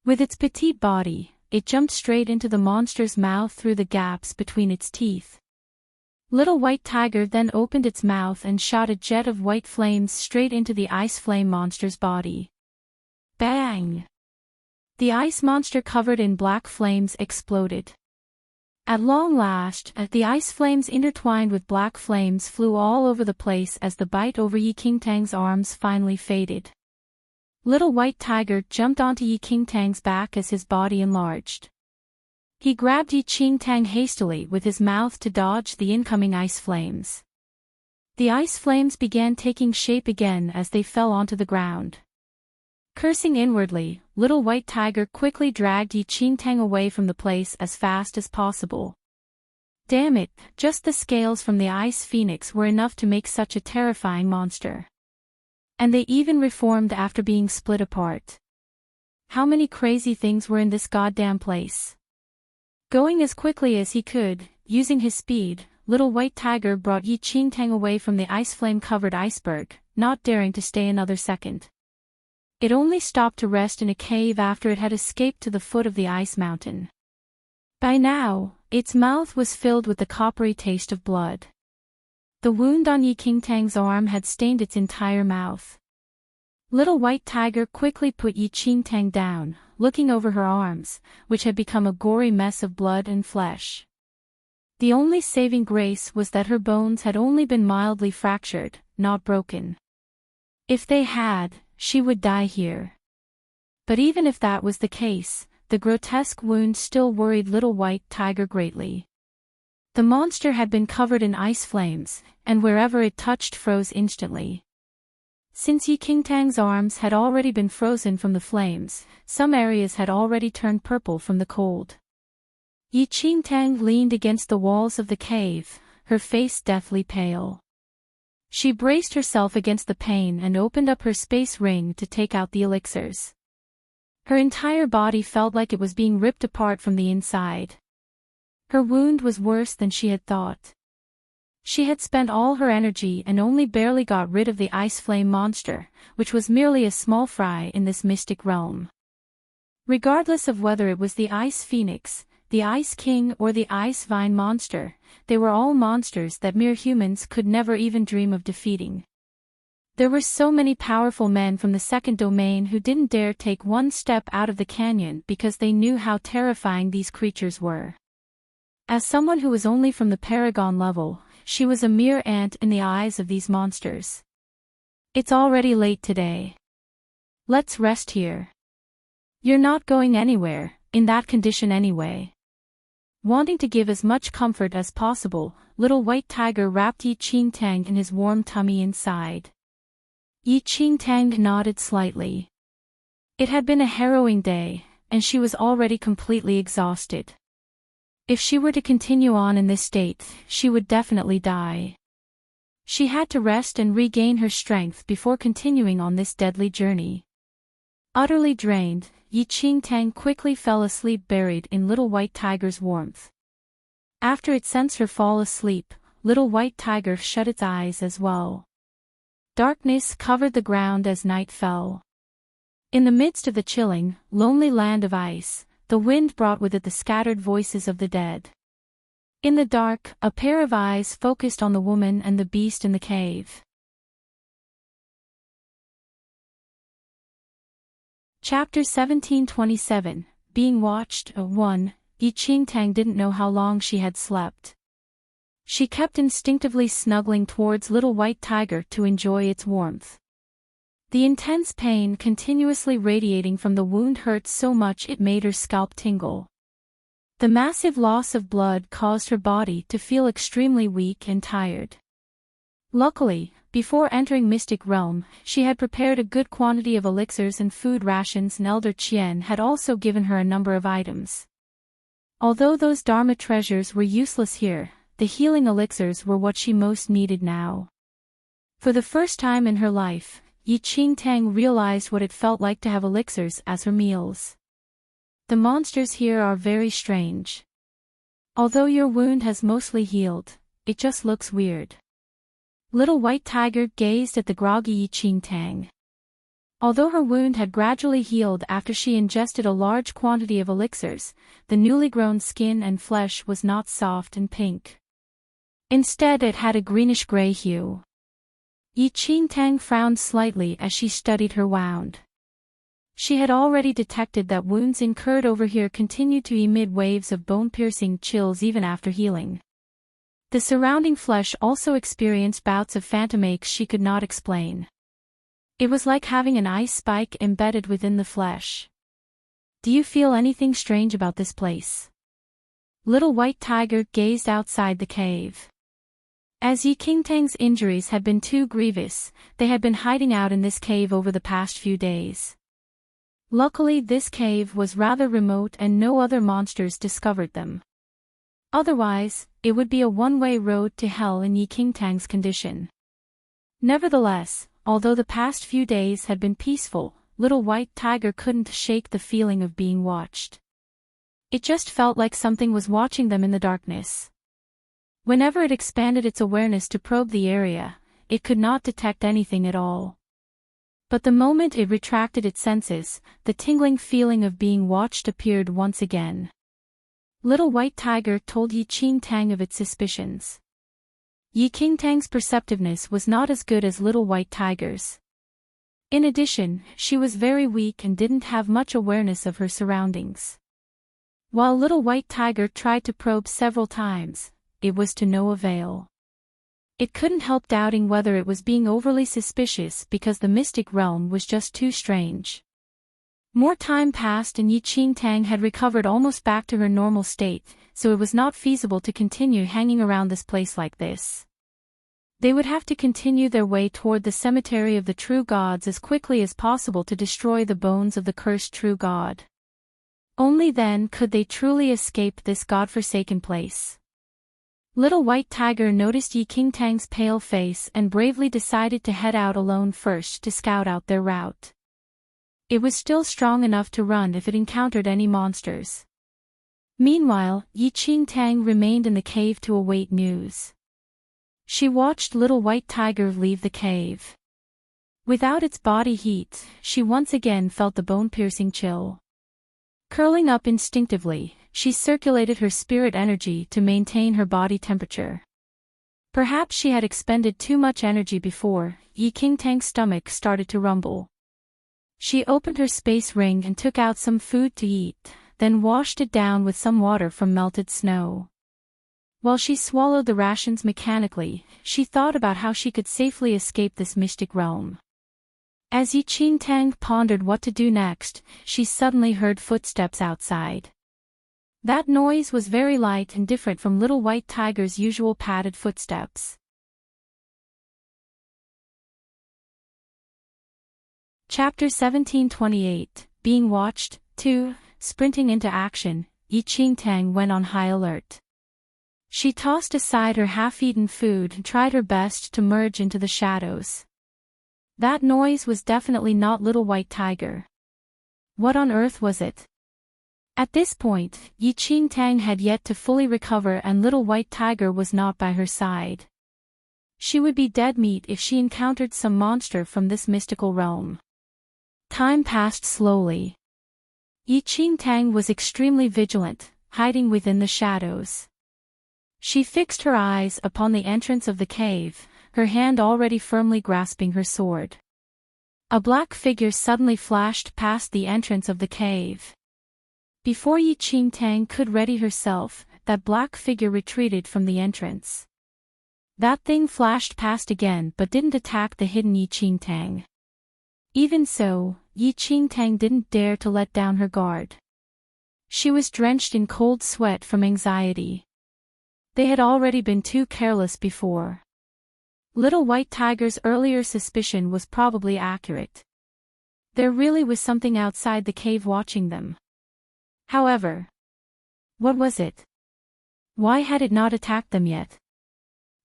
With its petite body, it jumped straight into the monster's mouth through the gaps between its teeth. Little white tiger then opened its mouth and shot a jet of white flames straight into the ice flame monster's body. Bang! The ice monster covered in black flames exploded. At long last, the ice flames intertwined with black flames flew all over the place as the bite over Enchanting's arms finally faded. Little white tiger jumped onto Enchanting's back as his body enlarged. He grabbed Enchanting hastily with his mouth to dodge the incoming ice flames. The ice flames began taking shape again as they fell onto the ground. Cursing inwardly, little white tiger quickly dragged Enchanting away from the place as fast as possible. Damn it, just the scales from the ice phoenix were enough to make such a terrifying monster. And they even reformed after being split apart. How many crazy things were in this goddamn place? Going as quickly as he could, using his speed, little white tiger brought Enchanting away from the ice flame-covered iceberg, not daring to stay another second. It only stopped to rest in a cave after it had escaped to the foot of the ice mountain. By now, its mouth was filled with the coppery taste of blood. The wound on Enchanting's arm had stained its entire mouth. Little white tiger quickly put Enchanting down, looking over her arms, which had become a gory mess of blood and flesh. The only saving grace was that her bones had only been mildly fractured, not broken. If they had, she would die here. But even if that was the case, the grotesque wound still worried little white tiger greatly. The monster had been covered in ice flames, and wherever it touched froze instantly. Since Enchanting's arms had already been frozen from the flames, some areas had already turned purple from the cold. Enchanting leaned against the walls of the cave, her face deathly pale. She braced herself against the pain and opened up her space ring to take out the elixirs. Her entire body felt like it was being ripped apart from the inside. Her wound was worse than she had thought. She had spent all her energy and only barely got rid of the ice flame monster, which was merely a small fry in this mystic realm. Regardless of whether it was the ice phoenix, the ice king or the ice vine monster, they were all monsters that mere humans could never even dream of defeating. There were so many powerful men from the second domain who didn't dare take one step out of the canyon because they knew how terrifying these creatures were. As someone who was only from the Paragon level, she was a mere ant in the eyes of these monsters. It's already late today. Let's rest here. You're not going anywhere, in that condition anyway. Wanting to give as much comfort as possible, little white tiger wrapped Enchanting in his warm tummy inside. Enchanting nodded slightly. It had been a harrowing day, and she was already completely exhausted. If she were to continue on in this state, she would definitely die. She had to rest and regain her strength before continuing on this deadly journey. Utterly drained, Enchanting quickly fell asleep buried in little white tiger's warmth. After it sensed her fall asleep, little white tiger shut its eyes as well. Darkness covered the ground as night fell. In the midst of the chilling, lonely land of ice, the wind brought with it the scattered voices of the dead. In the dark, a pair of eyes focused on the woman and the beast in the cave. Chapter 1727, Being Watched. 1. Enchanting didn't know how long she had slept. She kept instinctively snuggling towards little white tiger to enjoy its warmth. The intense pain continuously radiating from the wound hurt so much it made her scalp tingle. The massive loss of blood caused her body to feel extremely weak and tired. Luckily, before entering Mystic Realm, she had prepared a good quantity of elixirs and food rations, and Elder Qian had also given her a number of items. Although those Dharma treasures were useless here, the healing elixirs were what she most needed now. For the first time in her life, Tang realized what it felt like to have elixirs as her meals. The monsters here are very strange. Although your wound has mostly healed, it just looks weird. Little White Tiger gazed at the groggy Tang. Although her wound had gradually healed after she ingested a large quantity of elixirs, the newly grown skin and flesh was not soft and pink. Instead it had a greenish-gray hue. Tang frowned slightly as she studied her wound. She had already detected that wounds incurred over here continued to emit waves of bone-piercing chills even after healing. The surrounding flesh also experienced bouts of phantom aches she could not explain. It was like having an ice spike embedded within the flesh. "Do you feel anything strange about this place?" Little White Tiger gazed outside the cave. As Tang's injuries had been too grievous, they had been hiding out in this cave over the past few days. Luckily this cave was rather remote and no other monsters discovered them. Otherwise, it would be a one-way road to hell in Tang's condition. Nevertheless, although the past few days had been peaceful, Little White Tiger couldn't shake the feeling of being watched. It just felt like something was watching them in the darkness. Whenever it expanded its awareness to probe the area, it could not detect anything at all. But the moment it retracted its senses, the tingling feeling of being watched appeared once again. Little White Tiger told Tang of its suspicions. Tang's perceptiveness was not as good as Little White Tiger's. In addition, she was very weak and didn't have much awareness of her surroundings. While Little White Tiger tried to probe several times, it was to no avail. It couldn't help doubting whether it was being overly suspicious because the mystic realm was just too strange. More time passed and Tang had recovered almost back to her normal state, so it was not feasible to continue hanging around this place like this. They would have to continue their way toward the cemetery of the true gods as quickly as possible to destroy the bones of the cursed true god. Only then could they truly escape this godforsaken place. Little White Tiger noticed Tang's pale face and bravely decided to head out alone first to scout out their route. It was still strong enough to run if it encountered any monsters. Meanwhile, Tang remained in the cave to await news. She watched Little White Tiger leave the cave. Without its body heat, she once again felt the bone-piercing chill. Curling up instinctively, she circulated her spirit energy to maintain her body temperature. Perhaps she had expended too much energy before. Tang's stomach started to rumble. She opened her space ring and took out some food to eat, then washed it down with some water from melted snow. While she swallowed the rations mechanically, she thought about how she could safely escape this mystic realm. As Tang pondered what to do next, she suddenly heard footsteps outside. That noise was very light and different from Little White Tiger's usual padded footsteps. Chapter 1728, Being Watched, 2, Sprinting into action, Tang went on high alert. She tossed aside her half-eaten food and tried her best to merge into the shadows. That noise was definitely not Little White Tiger. What on earth was it? At this point, Tang had yet to fully recover and Little White Tiger was not by her side. She would be dead meat if she encountered some monster from this mystical realm. Time passed slowly. Tang was extremely vigilant, hiding within the shadows. She fixed her eyes upon the entrance of the cave, her hand already firmly grasping her sword. A black figure suddenly flashed past the entrance of the cave. Before Tang could ready herself, that black figure retreated from the entrance. That thing flashed past again but didn't attack the hidden Tang. Even so, Tang didn't dare to let down her guard. She was drenched in cold sweat from anxiety. They had already been too careless before. Little White Tiger's earlier suspicion was probably accurate. There really was something outside the cave watching them. However, What was it? Why had it not attacked them yet?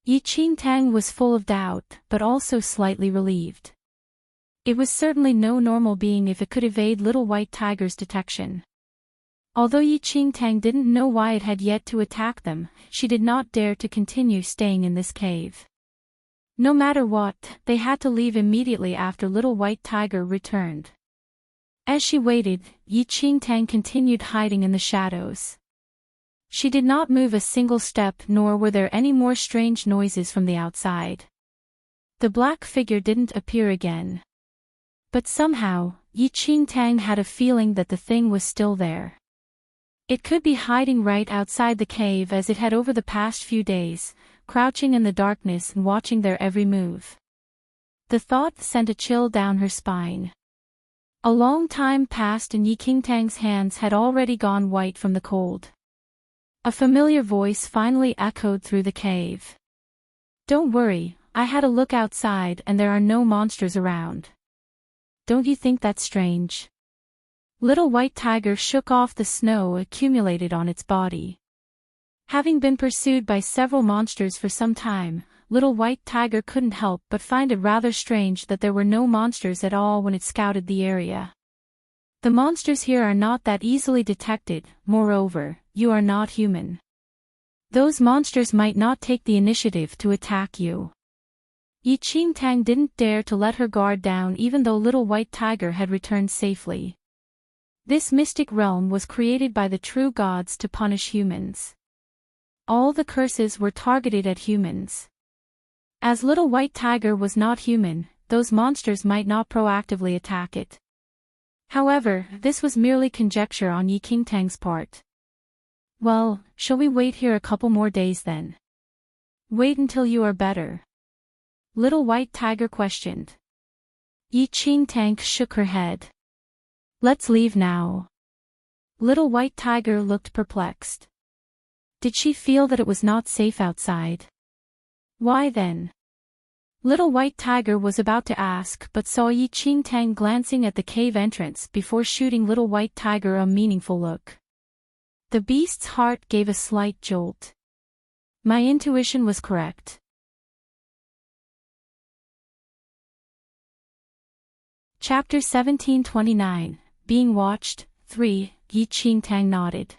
Enchanting was full of doubt, but also slightly relieved. It was certainly no normal being if it could evade Little White Tiger's detection. Although Enchanting didn't know why it had yet to attack them, she did not dare to continue staying in this cave. No matter what, they had to leave immediately after Little White Tiger returned. As she waited, Enchanting continued hiding in the shadows. She did not move a single step, nor were there any more strange noises from the outside. The black figure didn't appear again. But somehow, Enchanting had a feeling that the thing was still there. It could be hiding right outside the cave as it had over the past few days, crouching in the darkness and watching their every move. The thought sent a chill down her spine. A long time passed and Enchanting's hands had already gone white from the cold. A familiar voice finally echoed through the cave. "Don't worry, I had a look outside and there are no monsters around. Don't you think that's strange?" Little White Tiger shook off the snow accumulated on its body. Having been pursued by several monsters for some time, Little White Tiger couldn't help but find it rather strange that there were no monsters at all when it scouted the area. The monsters here are not that easily detected, moreover, you are not human. Those monsters might not take the initiative to attack you. Enchanting didn't dare to let her guard down even though Little White Tiger had returned safely. This mystic realm was created by the true gods to punish humans. All the curses were targeted at humans. As Little White Tiger was not human, those monsters might not proactively attack it. However, this was merely conjecture on Enchanting's part. "Well, shall we wait here a couple more days then?" "Wait until you are better?" Little White Tiger questioned. Enchanting shook her head. "Let's leave now." Little White Tiger looked perplexed. Did she feel that it was not safe outside? Why then? Little White Tiger was about to ask but saw Enchanting glancing at the cave entrance before shooting Little White Tiger a meaningful look. The beast's heart gave a slight jolt. My intuition was correct. Chapter 1729, Being Watched, 3, Enchanting nodded.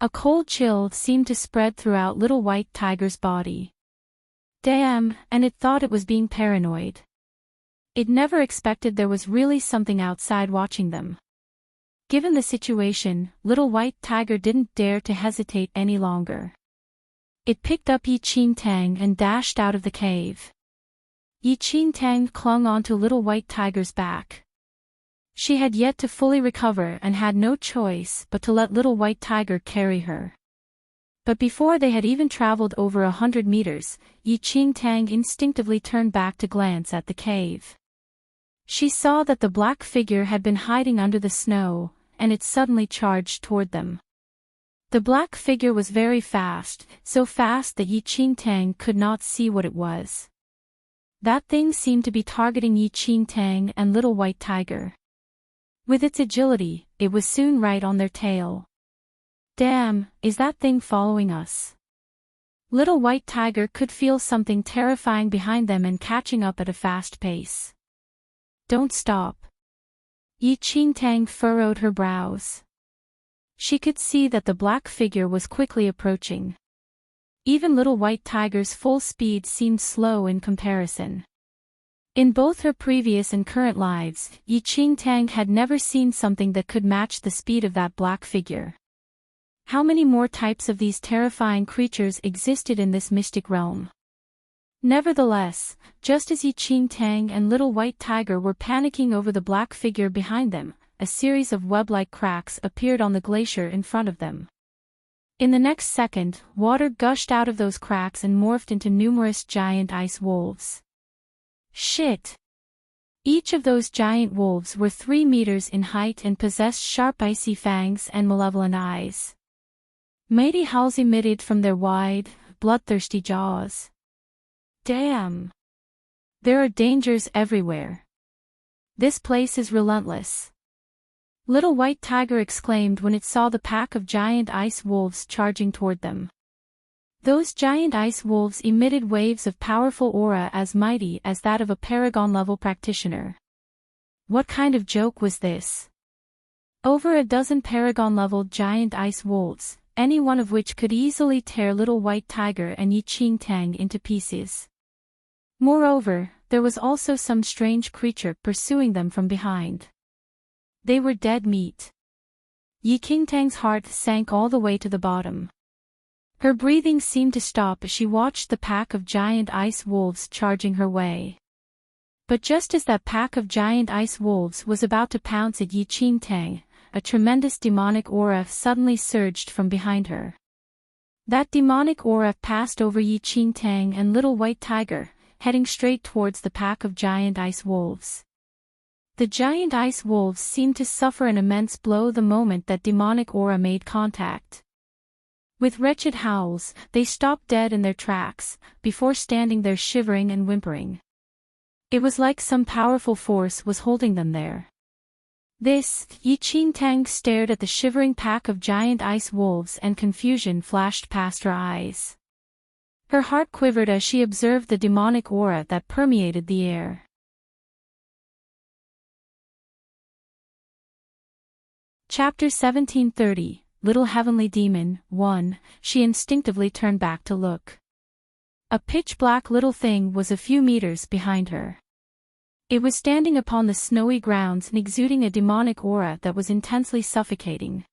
A cold chill seemed to spread throughout Little White Tiger's body. Damn, and it thought it was being paranoid. It never expected there was really something outside watching them. Given the situation, Little White Tiger didn't dare to hesitate any longer. It picked up Enchanting and dashed out of the cave. Enchanting clung onto Little White Tiger's back. She had yet to fully recover and had no choice but to let Little White Tiger carry her. But before they had even traveled over 100 meters, Enchanting instinctively turned back to glance at the cave. She saw that the black figure had been hiding under the snow, and it suddenly charged toward them. The black figure was very fast, so fast that Enchanting could not see what it was. That thing seemed to be targeting Enchanting and Little White Tiger. With its agility, it was soon right on their tail. Damn, is that thing following us? Little White Tiger could feel something terrifying behind them and catching up at a fast pace. Don't stop. Enchanting furrowed her brows. She could see that the black figure was quickly approaching. Even Little White Tiger's full speed seemed slow in comparison. In both her previous and current lives, Enchanting had never seen something that could match the speed of that black figure. How many more types of these terrifying creatures existed in this mystic realm? Nevertheless, just as Enchanting and Little White Tiger were panicking over the black figure behind them, a series of web-like cracks appeared on the glacier in front of them. In the next second, water gushed out of those cracks and morphed into numerous giant ice wolves. Shit! Each of those giant wolves were 3 meters in height and possessed sharp icy fangs and malevolent eyes. Mighty howls emitted from their wide, bloodthirsty jaws. Damn! There are dangers everywhere. This place is relentless. Little White Tiger exclaimed when it saw the pack of giant ice wolves charging toward them. Those giant ice wolves emitted waves of powerful aura as mighty as that of a paragon-level practitioner. What kind of joke was this? Over a dozen paragon-level giant ice wolves, any one of which could easily tear Little White Tiger and Enchanting into pieces. Moreover, there was also some strange creature pursuing them from behind. They were dead meat. Enchanting's heart sank all the way to the bottom. Her breathing seemed to stop as she watched the pack of giant ice wolves charging her way. But just as that pack of giant ice wolves was about to pounce at Enchanting, a tremendous demonic aura suddenly surged from behind her. That demonic aura passed over Enchanting and Little White Tiger, heading straight towards the pack of giant ice wolves. The giant ice wolves seemed to suffer an immense blow the moment that demonic aura made contact. With wretched howls, they stopped dead in their tracks, before standing there shivering and whimpering. It was like some powerful force was holding them there. Enchanting stared at the shivering pack of giant ice wolves and confusion flashed past her eyes. Her heart quivered as she observed the demonic aura that permeated the air. Chapter 1730, Little Heavenly Demon, 1, she instinctively turned back to look. A pitch-black little thing was a few meters behind her. It was standing upon the snowy grounds and exuding a demonic aura that was intensely suffocating.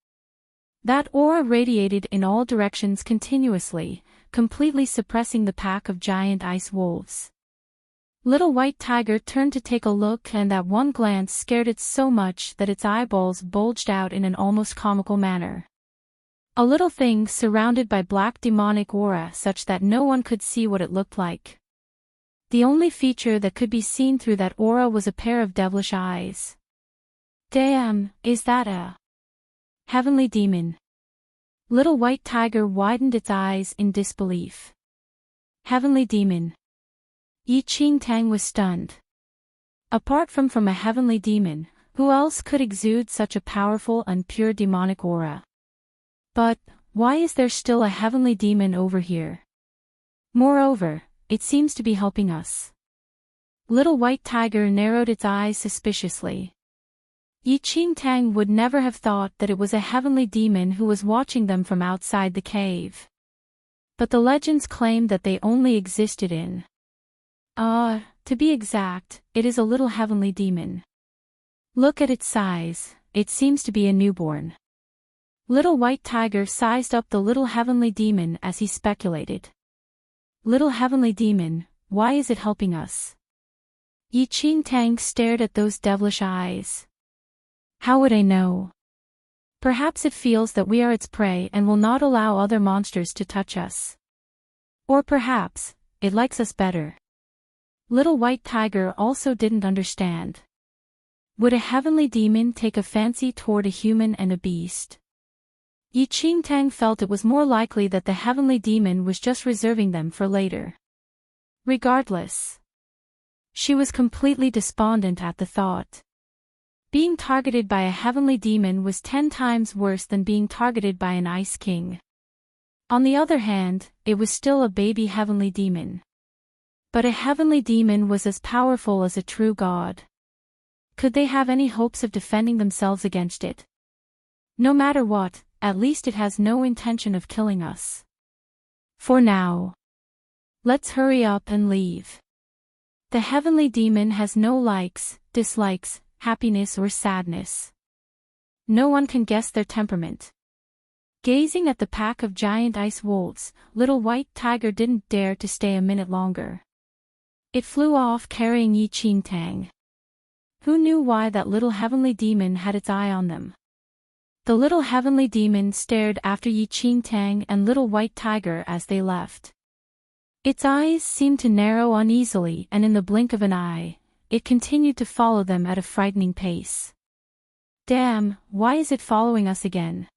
That aura radiated in all directions continuously, completely suppressing the pack of giant ice wolves. Little White Tiger turned to take a look, and that one glance scared it so much that its eyeballs bulged out in an almost comical manner. A little thing surrounded by black demonic aura such that no one could see what it looked like. The only feature that could be seen through that aura was a pair of devilish eyes. Damn, is that a heavenly demon? Little White Tiger widened its eyes in disbelief. Heavenly demon. Enchanting was stunned. Apart from a heavenly demon, who else could exude such a powerful and pure demonic aura? But, why is there still a heavenly demon over here? Moreover, it seems to be helping us. Little White Tiger narrowed its eyes suspiciously. Enchanting would never have thought that it was a heavenly demon who was watching them from outside the cave. But the legends claim that they only existed in. To be exact, it is a little heavenly demon. Look at its size, it seems to be a newborn. Little White Tiger sized up the little heavenly demon as he speculated. Little heavenly demon, why is it helping us? Enchanting stared at those devilish eyes. How would I know? Perhaps it feels that we are its prey and will not allow other monsters to touch us. Or perhaps, it likes us better. Little White Tiger also didn't understand. Would a heavenly demon take a fancy toward a human and a beast? Enchanting felt it was more likely that the heavenly demon was just reserving them for later. Regardless, she was completely despondent at the thought. Being targeted by a heavenly demon was 10 times worse than being targeted by an ice king. On the other hand, it was still a baby heavenly demon. But a heavenly demon was as powerful as a true god. Could they have any hopes of defending themselves against it? No matter what, at least it has no intention of killing us. For now. Let's hurry up and leave. The heavenly demon has no likes, dislikes, happiness or sadness. No one can guess their temperament. Gazing at the pack of giant ice wolves, Little White Tiger didn't dare to stay a minute longer. It flew off carrying Enchanting. Who knew why that little heavenly demon had its eye on them? The little heavenly demon stared after Enchanting and Little White Tiger as they left. Its eyes seemed to narrow uneasily, and in the blink of an eye, it continued to follow them at a frightening pace. Damn, why is it following us again?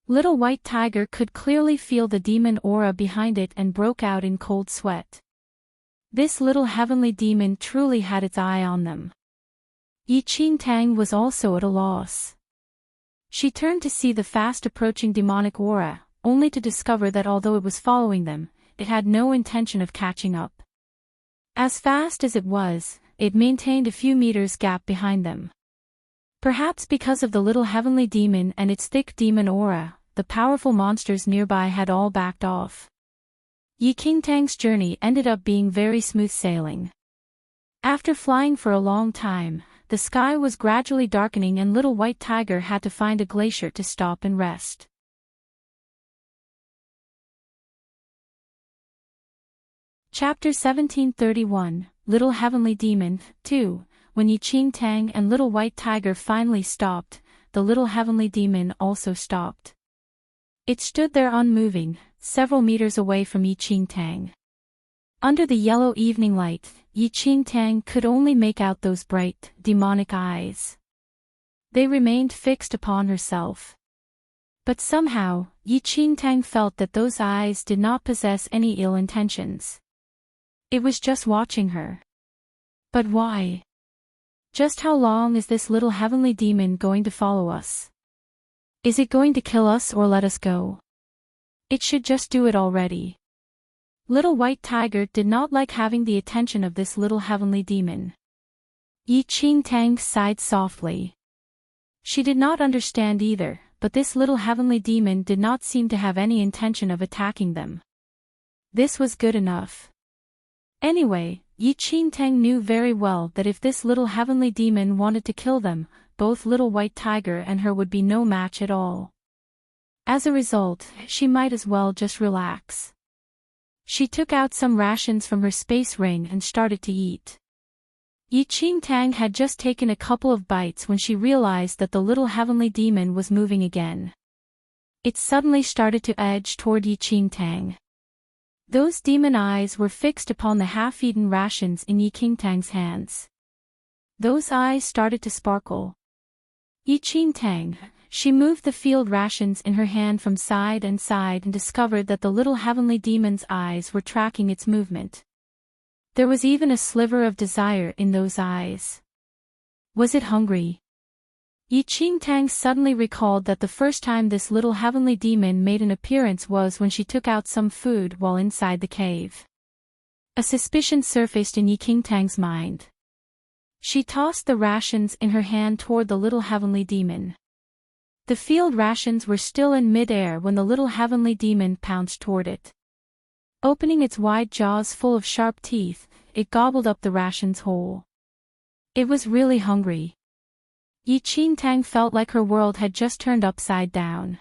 Little White Tiger could clearly feel the demon aura behind it and broke out in cold sweat. This little heavenly demon truly had its eye on them. Enchanting was also at a loss. She turned to see the fast-approaching demonic aura, only to discover that although it was following them, it had no intention of catching up. As fast as it was, it maintained a few meters gap behind them. Perhaps because of the little heavenly demon and its thick demon aura, the powerful monsters nearby had all backed off. Enchanting's journey ended up being very smooth sailing. After flying for a long time, the sky was gradually darkening and Little White Tiger had to find a glacier to stop and rest. Chapter 1731, Little Heavenly Demon, 2. When Enchanting and Little White Tiger finally stopped, the Little Heavenly Demon also stopped. It stood there unmoving, several meters away from Enchanting. Under the yellow evening light, Enchanting could only make out those bright, demonic eyes. They remained fixed upon herself. But somehow, Enchanting felt that those eyes did not possess any ill intentions. It was just watching her. But why? Just how long is this little heavenly demon going to follow us? Is it going to kill us or let us go? It should just do it already. Little White Tiger did not like having the attention of this little heavenly demon. Enchanting sighed softly. She did not understand either, but this little heavenly demon did not seem to have any intention of attacking them. This was good enough. Anyway, Enchanting knew very well that if this little heavenly demon wanted to kill them, both Little White Tiger and her would be no match at all. As a result, she might as well just relax. She took out some rations from her space ring and started to eat. Enchanting had just taken a couple of bites when she realized that the little heavenly demon was moving again. It suddenly started to edge toward Enchanting. Those demon eyes were fixed upon the half-eaten rations in Enchanting's hands. Those eyes started to sparkle. Enchanting, she moved the field rations in her hand from side and side and discovered that the little heavenly demon's eyes were tracking its movement. There was even a sliver of desire in those eyes. Was it hungry? Enchanting suddenly recalled that the first time this little heavenly demon made an appearance was when she took out some food while inside the cave. A suspicion surfaced in Enchanting's mind. She tossed the rations in her hand toward the little heavenly demon. The field rations were still in mid-air when the little heavenly demon pounced toward it. Opening its wide jaws full of sharp teeth, it gobbled up the rations whole. It was really hungry. Enchanting felt like her world had just turned upside down.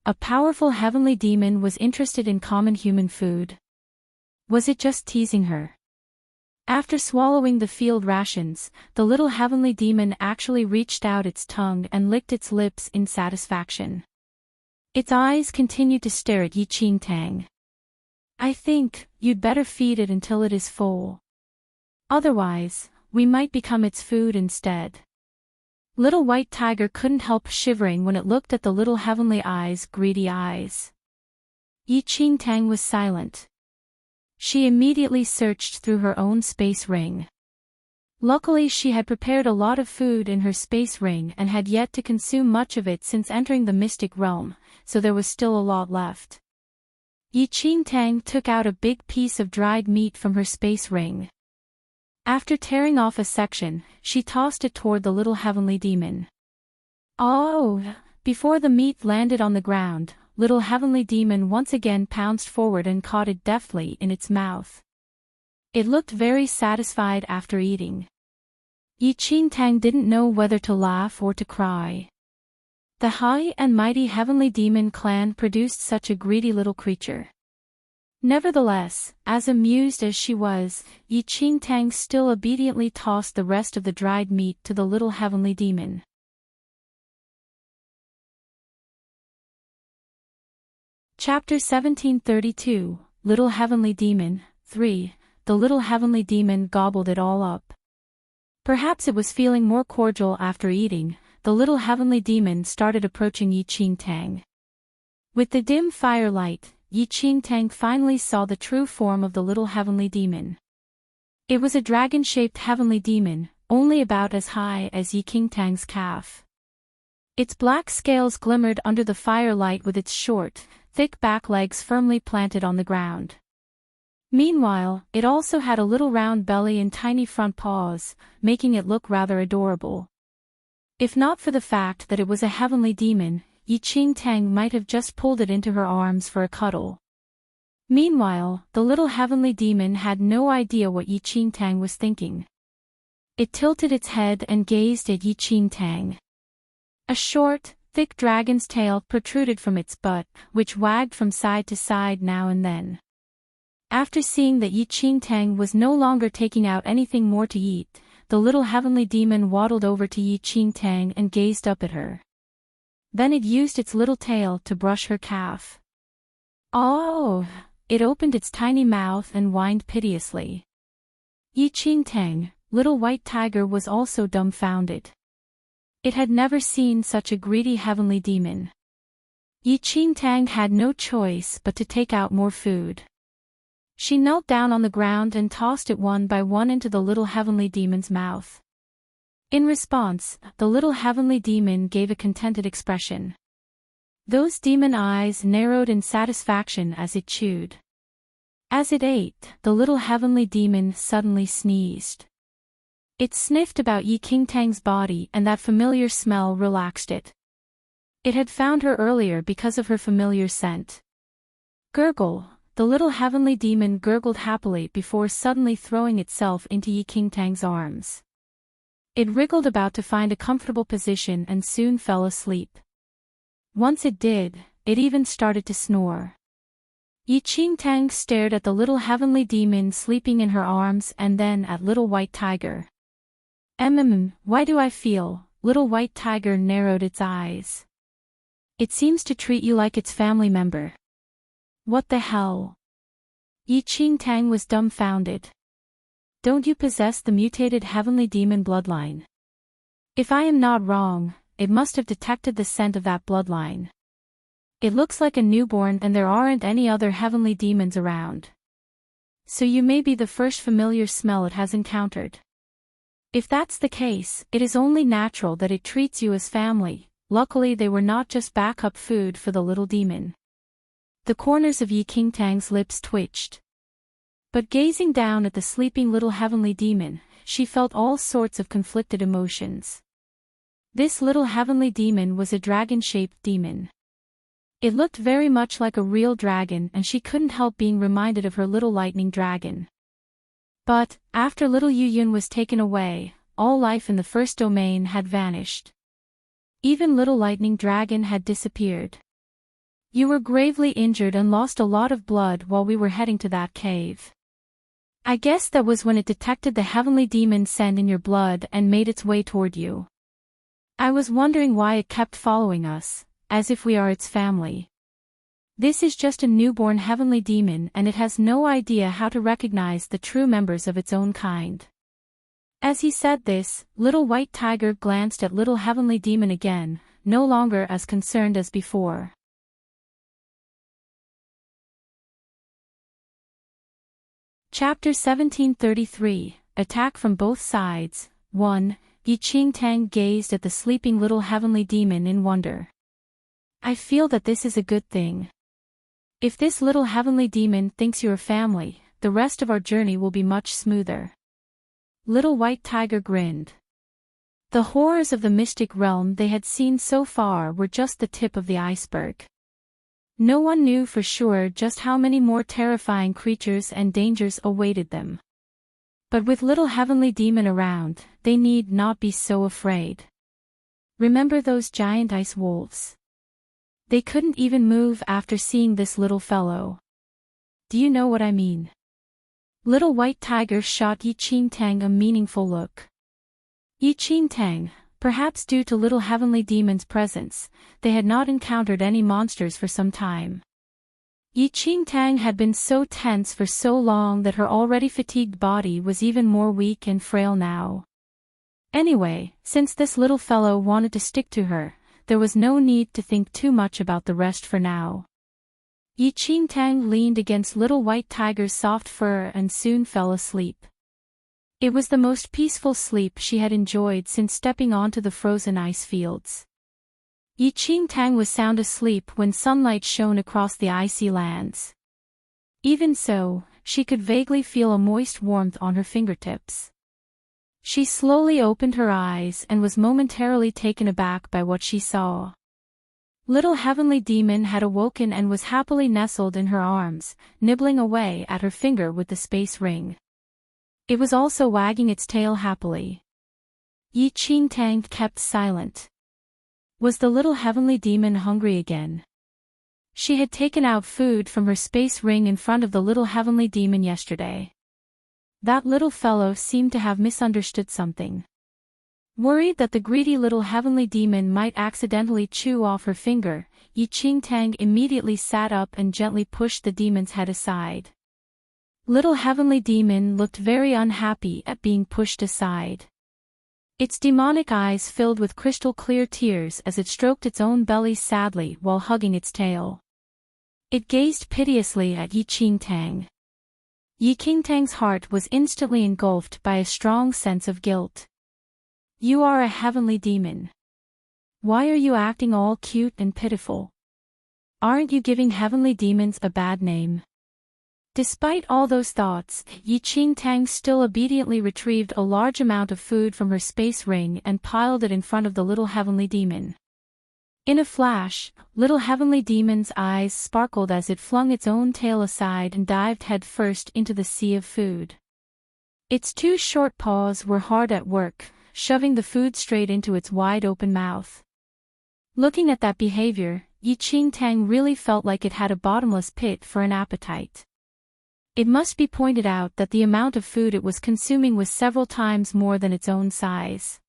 A powerful heavenly demon was interested in common human food. Was it just teasing her? After swallowing the field rations, the little heavenly demon actually reached out its tongue and licked its lips in satisfaction. Its eyes continued to stare at Enchanting. I think you'd better feed it until it is full. Otherwise, we might become its food instead. Little White Tiger couldn't help shivering when it looked at the little heavenly eyes' greedy eyes. Enchanting was silent. She immediately searched through her own space ring. Luckily she had prepared a lot of food in her space ring and had yet to consume much of it since entering the mystic realm, so there was still a lot left. Enchanting took out a big piece of dried meat from her space ring. After tearing off a section, she tossed it toward the little heavenly demon. Oh! Before the meat landed on the ground, little heavenly demon once again pounced forward and caught it deftly in its mouth. It looked very satisfied after eating. Enchanting didn't know whether to laugh or to cry. The high and mighty heavenly demon clan produced such a greedy little creature. Nevertheless, as amused as she was, Enchanting still obediently tossed the rest of the dried meat to the little heavenly demon. Chapter 1732, Little Heavenly Demon, 3. The little heavenly demon gobbled it all up. Perhaps it was feeling more cordial after eating. The little heavenly demon started approaching Enchanting. With the dim firelight, Enchanting finally saw the true form of the little heavenly demon. It was a dragon-shaped heavenly demon, only about as high as Enchanting's calf. Its black scales glimmered under the firelight with its short, thick back legs firmly planted on the ground. Meanwhile, it also had a little round belly and tiny front paws, making it look rather adorable. If not for the fact that it was a heavenly demon, Enchanting might have just pulled it into her arms for a cuddle. Meanwhile, the little heavenly demon had no idea what Enchanting was thinking. It tilted its head and gazed at Enchanting. A short, thick dragon's tail protruded from its butt, which wagged from side to side now and then. After seeing that Enchanting was no longer taking out anything more to eat, the little heavenly demon waddled over to Enchanting and gazed up at her. Then it used its little tail to brush her calf. Oh! It opened its tiny mouth and whined piteously. Enchanting, little white tiger, was also dumbfounded. It had never seen such a greedy heavenly demon. Enchanting had no choice but to take out more food. She knelt down on the ground and tossed it one by one into the little heavenly demon's mouth. In response, the little heavenly demon gave a contented expression. Those demon eyes narrowed in satisfaction as it chewed. As it ate, the little heavenly demon suddenly sneezed. It sniffed about Enchanting's body, and that familiar smell relaxed it. It had found her earlier because of her familiar scent. Gurgle, the little heavenly demon gurgled happily before suddenly throwing itself into Enchanting's arms. It wriggled about to find a comfortable position and soon fell asleep. Once it did, it even started to snore. Enchanting stared at the little heavenly demon sleeping in her arms and then at little white tiger. Why do I feel? Little white tiger narrowed its eyes. It seems to treat you like its family member. What the hell? Enchanting was dumbfounded. Don't you possess the mutated heavenly demon bloodline? If I am not wrong, it must have detected the scent of that bloodline. It looks like a newborn and there aren't any other heavenly demons around. So you may be the first familiar smell it has encountered. If that's the case, it is only natural that it treats you as family. Luckily they were not just backup food for the little demon. The corners of Enchanting's lips twitched. But gazing down at the sleeping little heavenly demon, she felt all sorts of conflicted emotions. This little heavenly demon was a dragon-shaped demon. It looked very much like a real dragon and she couldn't help being reminded of her little lightning dragon. But, after little Yuyun was taken away, all life in the first domain had vanished. Even little lightning dragon had disappeared. You were gravely injured and lost a lot of blood while we were heading to that cave. I guess that was when it detected the heavenly demon scent in your blood and made its way toward you. I was wondering why it kept following us, as if we are its family. This is just a newborn heavenly demon and it has no idea how to recognize the true members of its own kind. As he said this, little white tiger glanced at little heavenly demon again, no longer as concerned as before. Chapter 1733, Attack from Both Sides. 1. Enchanting gazed at the sleeping little heavenly demon in wonder. I feel that this is a good thing. If this little heavenly demon thinks you're a family, the rest of our journey will be much smoother. Little white tiger grinned. The horrors of the mystic realm they had seen so far were just the tip of the iceberg. No one knew for sure just how many more terrifying creatures and dangers awaited them. But with little heavenly demon around, they need not be so afraid. Remember those giant ice wolves? They couldn't even move after seeing this little fellow. Do you know what I mean? Little white tiger shot Enchanting a meaningful look. Enchanting, perhaps due to little heavenly demon's presence, they had not encountered any monsters for some time. Enchanting had been so tense for so long that her already fatigued body was even more weak and frail now. Anyway, since this little fellow wanted to stick to her, there was no need to think too much about the rest for now. Enchanting leaned against little white tiger's soft fur and soon fell asleep. It was the most peaceful sleep she had enjoyed since stepping onto the frozen ice fields. Enchanting was sound asleep when sunlight shone across the icy lands. Even so, she could vaguely feel a moist warmth on her fingertips. She slowly opened her eyes and was momentarily taken aback by what she saw. Little Heavenly Demon had awoken and was happily nestled in her arms, nibbling away at her finger with the space ring. It was also wagging its tail happily. Enchanting kept silent. Was the little Heavenly Demon hungry again? She had taken out food from her space ring in front of the little Heavenly Demon yesterday. That little fellow seemed to have misunderstood something. Worried that the greedy little Heavenly Demon might accidentally chew off her finger, Enchanting immediately sat up and gently pushed the demon's head aside. Little Heavenly Demon looked very unhappy at being pushed aside. Its demonic eyes filled with crystal-clear tears as it stroked its own belly sadly while hugging its tail. It gazed piteously at Enchanting. Enchanting's heart was instantly engulfed by a strong sense of guilt. You are a heavenly demon. Why are you acting all cute and pitiful? Aren't you giving heavenly demons a bad name? Despite all those thoughts, Enchanting still obediently retrieved a large amount of food from her space ring and piled it in front of the little Heavenly Demon. In a flash, little Heavenly Demon's eyes sparkled as it flung its own tail aside and dived headfirst into the sea of food. Its two short paws were hard at work, shoving the food straight into its wide-open mouth. Looking at that behavior, Enchanting really felt like it had a bottomless pit for an appetite. It must be pointed out that the amount of food it was consuming was several times more than its own size.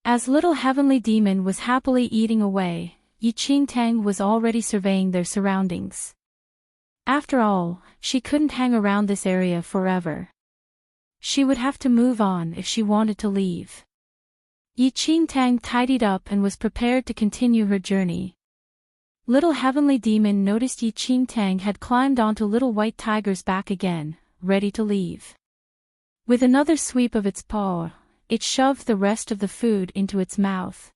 As little Heavenly Demon was happily eating away, Enchanting was already surveying their surroundings. After all, she couldn't hang around this area forever. She would have to move on if she wanted to leave. Enchanting tidied up and was prepared to continue her journey. Little Heavenly Demon noticed Enchanting had climbed onto Little White Tiger's back again, ready to leave. With another sweep of its paw, it shoved the rest of the food into its mouth.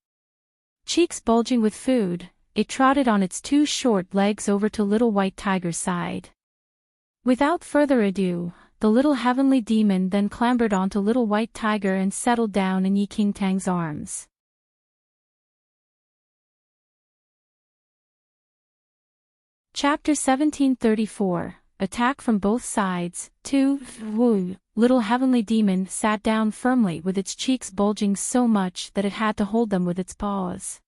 Cheeks bulging with food, it trotted on its two short legs over to Little White Tiger's side. Without further ado, the Little Heavenly Demon then clambered onto Little White Tiger and settled down in Enchanting's arms. Chapter 1734, Attack from Both Sides, 2. Woo. Little Heavenly Demon sat down firmly with its cheeks bulging so much that it had to hold them with its paws.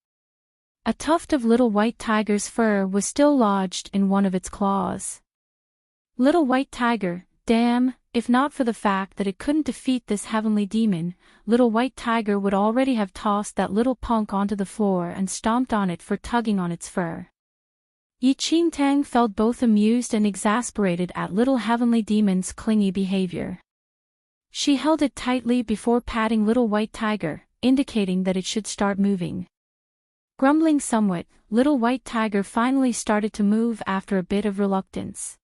A tuft of Little White Tiger's fur was still lodged in one of its claws. Little White Tiger, damn, if not for the fact that it couldn't defeat this Heavenly Demon, Little White Tiger would already have tossed that little punk onto the floor and stomped on it for tugging on its fur. Enchanting felt both amused and exasperated at Little Heavenly Demon's clingy behavior. She held it tightly before patting Little White Tiger, indicating that it should start moving. Grumbling somewhat, Little White Tiger finally started to move after a bit of reluctance.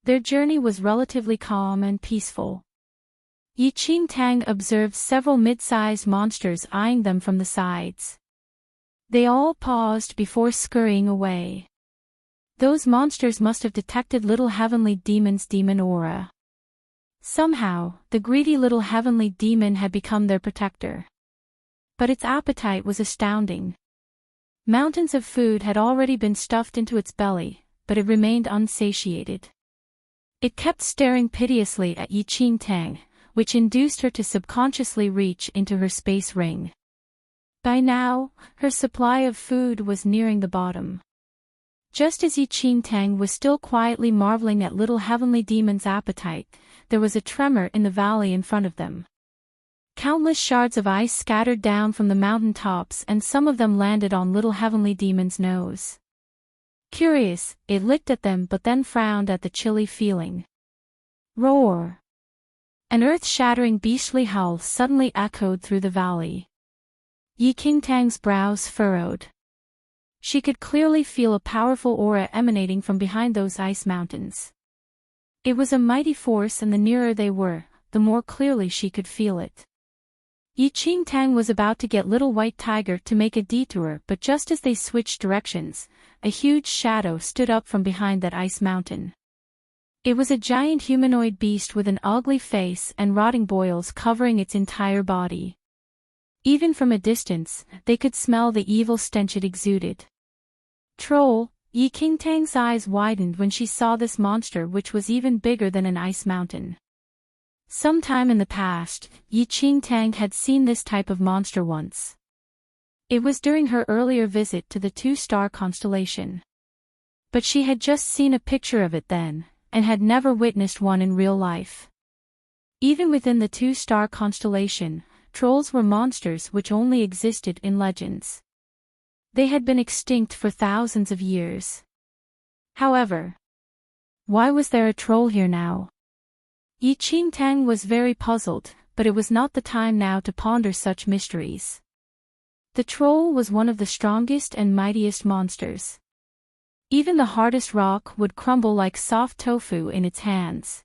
Their journey was relatively calm and peaceful. Enchanting observed several mid-sized monsters eyeing them from the sides. They all paused before scurrying away. Those monsters must have detected Little Heavenly Demon's demon aura. Somehow, the greedy Little Heavenly Demon had become their protector. But its appetite was astounding. Mountains of food had already been stuffed into its belly, but it remained unsatiated. It kept staring piteously at Enchanting, which induced her to subconsciously reach into her space ring. By now, her supply of food was nearing the bottom. Just as Enchanting was still quietly marveling at Little Heavenly Demon's appetite, there was a tremor in the valley in front of them. Countless shards of ice scattered down from the mountain tops and some of them landed on Little Heavenly Demon's nose. Curious, it licked at them but then frowned at the chilly feeling. Roar! An earth-shattering beastly howl suddenly echoed through the valley. Enchanting's brows furrowed. She could clearly feel a powerful aura emanating from behind those ice mountains. It was a mighty force and the nearer they were, the more clearly she could feel it. Yi Qingtang was about to get Little White Tiger to make a detour, but just as they switched directions, a huge shadow stood up from behind that ice mountain. It was a giant humanoid beast with an ugly face and rotting boils covering its entire body. Even from a distance, they could smell the evil stench it exuded. Troll! Yi Qingtang's eyes widened when she saw this monster, which was even bigger than an ice mountain. Sometime in the past, Yi Qingtang had seen this type of monster once. It was during her earlier visit to the two-star constellation. But she had just seen a picture of it then, and had never witnessed one in real life. Even within the two-star constellation, trolls were monsters which only existed in legends. They had been extinct for thousands of years. However, why was there a troll here now? Yi Qingtang was very puzzled, but it was not the time now to ponder such mysteries. The troll was one of the strongest and mightiest monsters. Even the hardest rock would crumble like soft tofu in its hands.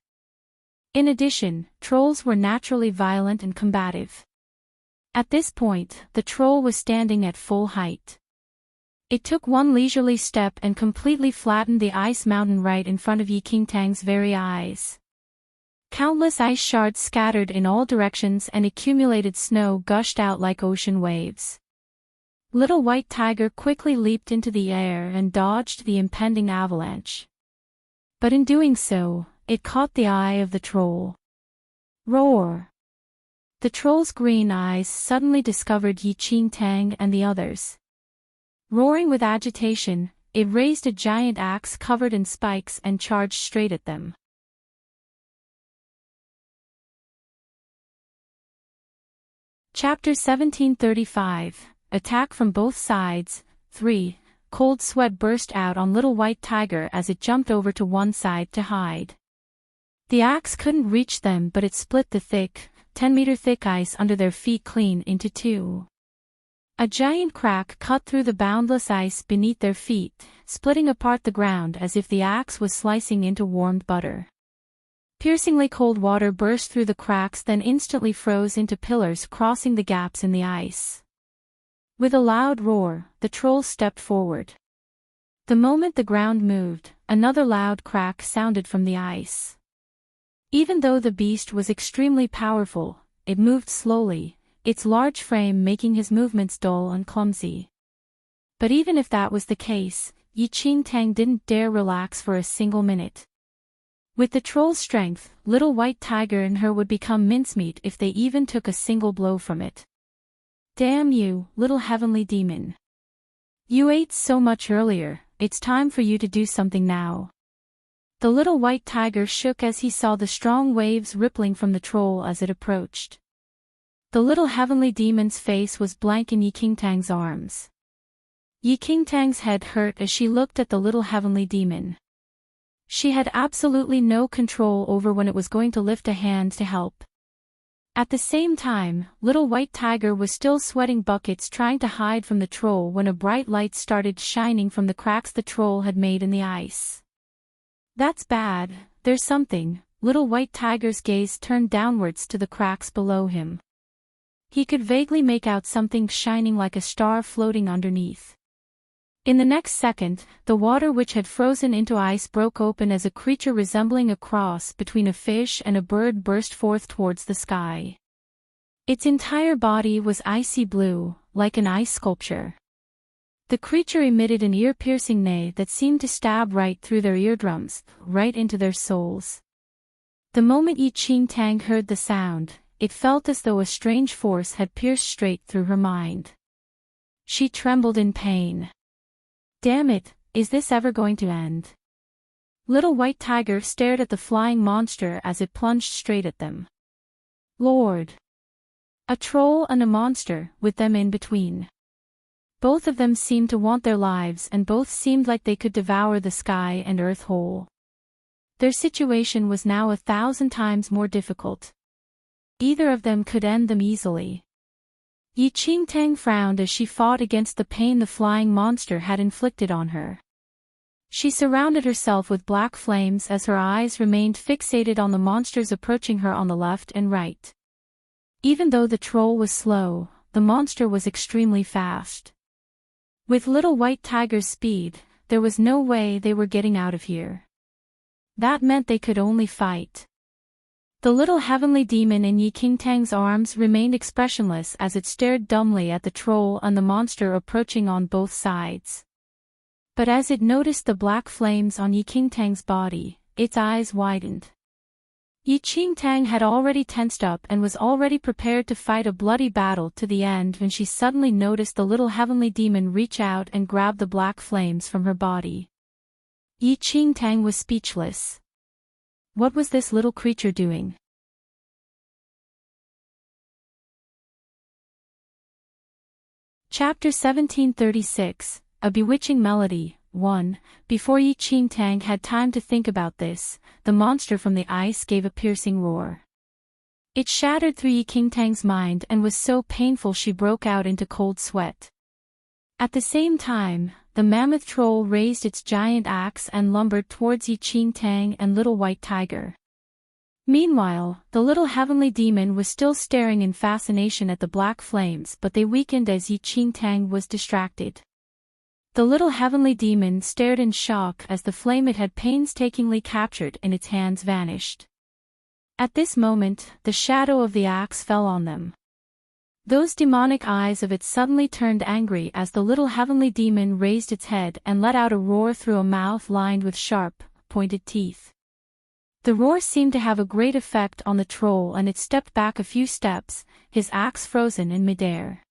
In addition, trolls were naturally violent and combative. At this point, the troll was standing at full height. It took one leisurely step and completely flattened the ice mountain right in front of Yi Qingtang's very eyes. Countless ice shards scattered in all directions and accumulated snow gushed out like ocean waves. Little White Tiger quickly leaped into the air and dodged the impending avalanche. But in doing so, it caught the eye of the troll. Roar! The troll's green eyes suddenly discovered Yi Qingtang and the others. Roaring with agitation, it raised a giant axe covered in spikes and charged straight at them. Chapter 1735, Attack from Both Sides, 3. Cold sweat burst out on Little White Tiger as it jumped over to one side to hide. The axe couldn't reach them, but it split the thick, 10-meter thick ice under their feet clean into two. A giant crack cut through the boundless ice beneath their feet, splitting apart the ground as if the axe was slicing into warmed butter. Piercingly cold water burst through the cracks, then instantly froze into pillars crossing the gaps in the ice. With a loud roar, the troll stepped forward. The moment the ground moved, another loud crack sounded from the ice. Even though the beast was extremely powerful, it moved slowly, its large frame making his movements dull and clumsy. But even if that was the case, Yi Qingtang didn't dare relax for a single minute. With the troll's strength, Little White Tiger and her would become mincemeat if they even took a single blow from it. Damn you, little heavenly demon. You ate so much earlier, it's time for you to do something now. The Little White Tiger shook as he saw the strong waves rippling from the troll as it approached. The little heavenly demon's face was blank in Yi Qingtang's arms. Yi Qingtang's head hurt as she looked at the little heavenly demon. She had absolutely no control over when it was going to lift a hand to help. At the same time, Little White Tiger was still sweating buckets trying to hide from the troll when a bright light started shining from the cracks the troll had made in the ice. That's bad, there's something. Little White Tiger's gaze turned downwards to the cracks below him. He could vaguely make out something shining like a star floating underneath. In the next second, the water which had frozen into ice broke open as a creature resembling a cross between a fish and a bird burst forth towards the sky. Its entire body was icy blue, like an ice sculpture. The creature emitted an ear-piercing neigh that seemed to stab right through their eardrums, right into their souls. The moment Yi Qingtang heard the sound, it felt as though a strange force had pierced straight through her mind. She trembled in pain. Damn it, is this ever going to end? Little White Tiger stared at the flying monster as it plunged straight at them. Lord! A troll and a monster, with them in between. Both of them seemed to want their lives and both seemed like they could devour the sky and earth whole. Their situation was now 1,000 times more difficult. Either of them could end them easily. Yi Qingtang frowned as she fought against the pain the flying monster had inflicted on her. She surrounded herself with black flames as her eyes remained fixated on the monsters approaching her on the left and right. Even though the troll was slow, the monster was extremely fast. With little white tiger's speed, there was no way they were getting out of here. That meant they could only fight. The little heavenly demon in Yi Qingtang's arms remained expressionless as it stared dumbly at the troll and the monster approaching on both sides. But as it noticed the black flames on Yi Qingtang's body, its eyes widened. Yi Qingtang had already tensed up and was already prepared to fight a bloody battle to the end when she suddenly noticed the little heavenly demon reach out and grab the black flames from her body. Yi Qingtang was speechless. What was this little creature doing? Chapter 1736, A Bewitching Melody. 1. Before Yi Qingtang had time to think about this, the monster from the ice gave a piercing roar. It shattered through Yi Qingtang's mind and was so painful she broke out into cold sweat. At the same time, the mammoth troll raised its giant axe and lumbered towards Yi Qingtang and Little White Tiger. Meanwhile, the little heavenly demon was still staring in fascination at the black flames, but they weakened as Yi Qingtang was distracted. The little heavenly demon stared in shock as the flame it had painstakingly captured in its hands vanished. At this moment, the shadow of the axe fell on them. Those demonic eyes of it suddenly turned angry as the little heavenly demon raised its head and let out a roar through a mouth lined with sharp, pointed teeth. The roar seemed to have a great effect on the troll and it stepped back a few steps, his axe frozen in midair.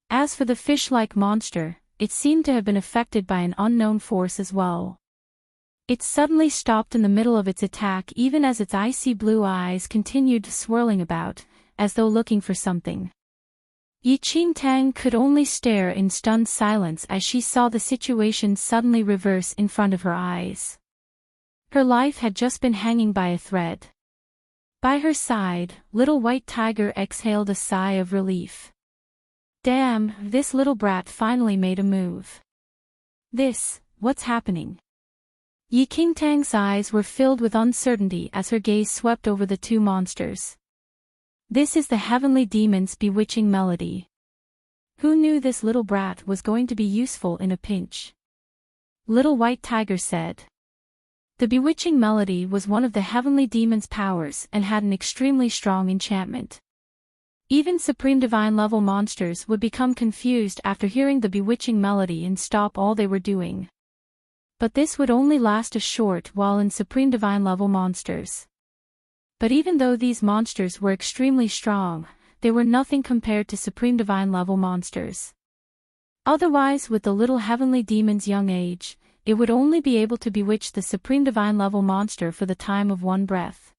As for the fish-like monster, it seemed to have been affected by an unknown force as well. It suddenly stopped in the middle of its attack even as its icy blue eyes continued swirling about, as though looking for something. Yi Qingtang could only stare in stunned silence as she saw the situation suddenly reverse in front of her eyes. Her life had just been hanging by a thread. By her side, Little White Tiger exhaled a sigh of relief. Damn, this little brat finally made a move. What's happening? Yi Qingtang's eyes were filled with uncertainty as her gaze swept over the two monsters. This is the heavenly demon's bewitching melody. Who knew this little brat was going to be useful in a pinch? Little White Tiger said. The bewitching melody was one of the heavenly demon's powers and had an extremely strong enchantment. Even Supreme Divine level monsters would become confused after hearing the bewitching melody and stop all they were doing. But this would only last a short while in Supreme Divine level monsters. But even though these monsters were extremely strong, they were nothing compared to Supreme Divine level monsters. Otherwise, with the little heavenly demon's young age, it would only be able to bewitch the Supreme Divine level monster for the time of one breath.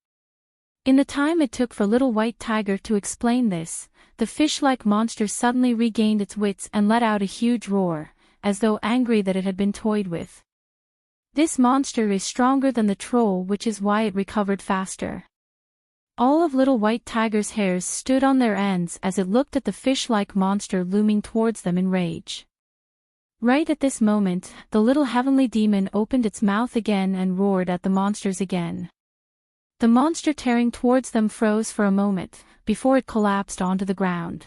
In the time it took for Little White Tiger to explain this, the fish-like monster suddenly regained its wits and let out a huge roar, as though angry that it had been toyed with. This monster is stronger than the troll, which is why it recovered faster. All of Little White Tiger's hairs stood on their ends as it looked at the fish-like monster looming towards them in rage. Right at this moment, the little heavenly demon opened its mouth again and roared at the monsters again. The monster tearing towards them froze for a moment, before it collapsed onto the ground.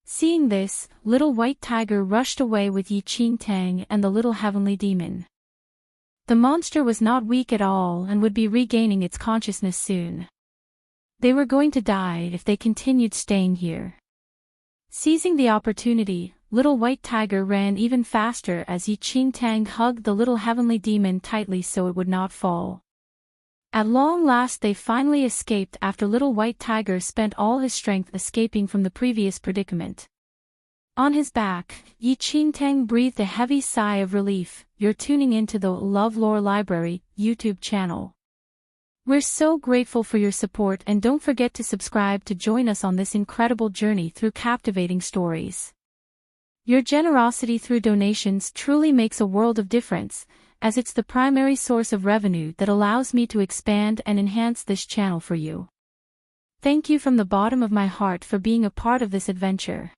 Seeing this, Little White Tiger rushed away with Yi Qingtang and the little heavenly demon. The monster was not weak at all and would be regaining its consciousness soon. They were going to die if they continued staying here. Seizing the opportunity, Little White Tiger ran even faster as Yi Qingtang hugged the little heavenly demon tightly so it would not fall. At long last they finally escaped after Little White Tiger spent all his strength escaping from the previous predicament. On his back, Yi Qingtang breathed a heavy sigh of relief. You're tuning into the LoveLore Library YouTube channel. We're so grateful for your support and don't forget to subscribe to join us on this incredible journey through captivating stories. Your generosity through donations truly makes a world of difference, as it's the primary source of revenue that allows me to expand and enhance this channel for you. Thank you from the bottom of my heart for being a part of this adventure.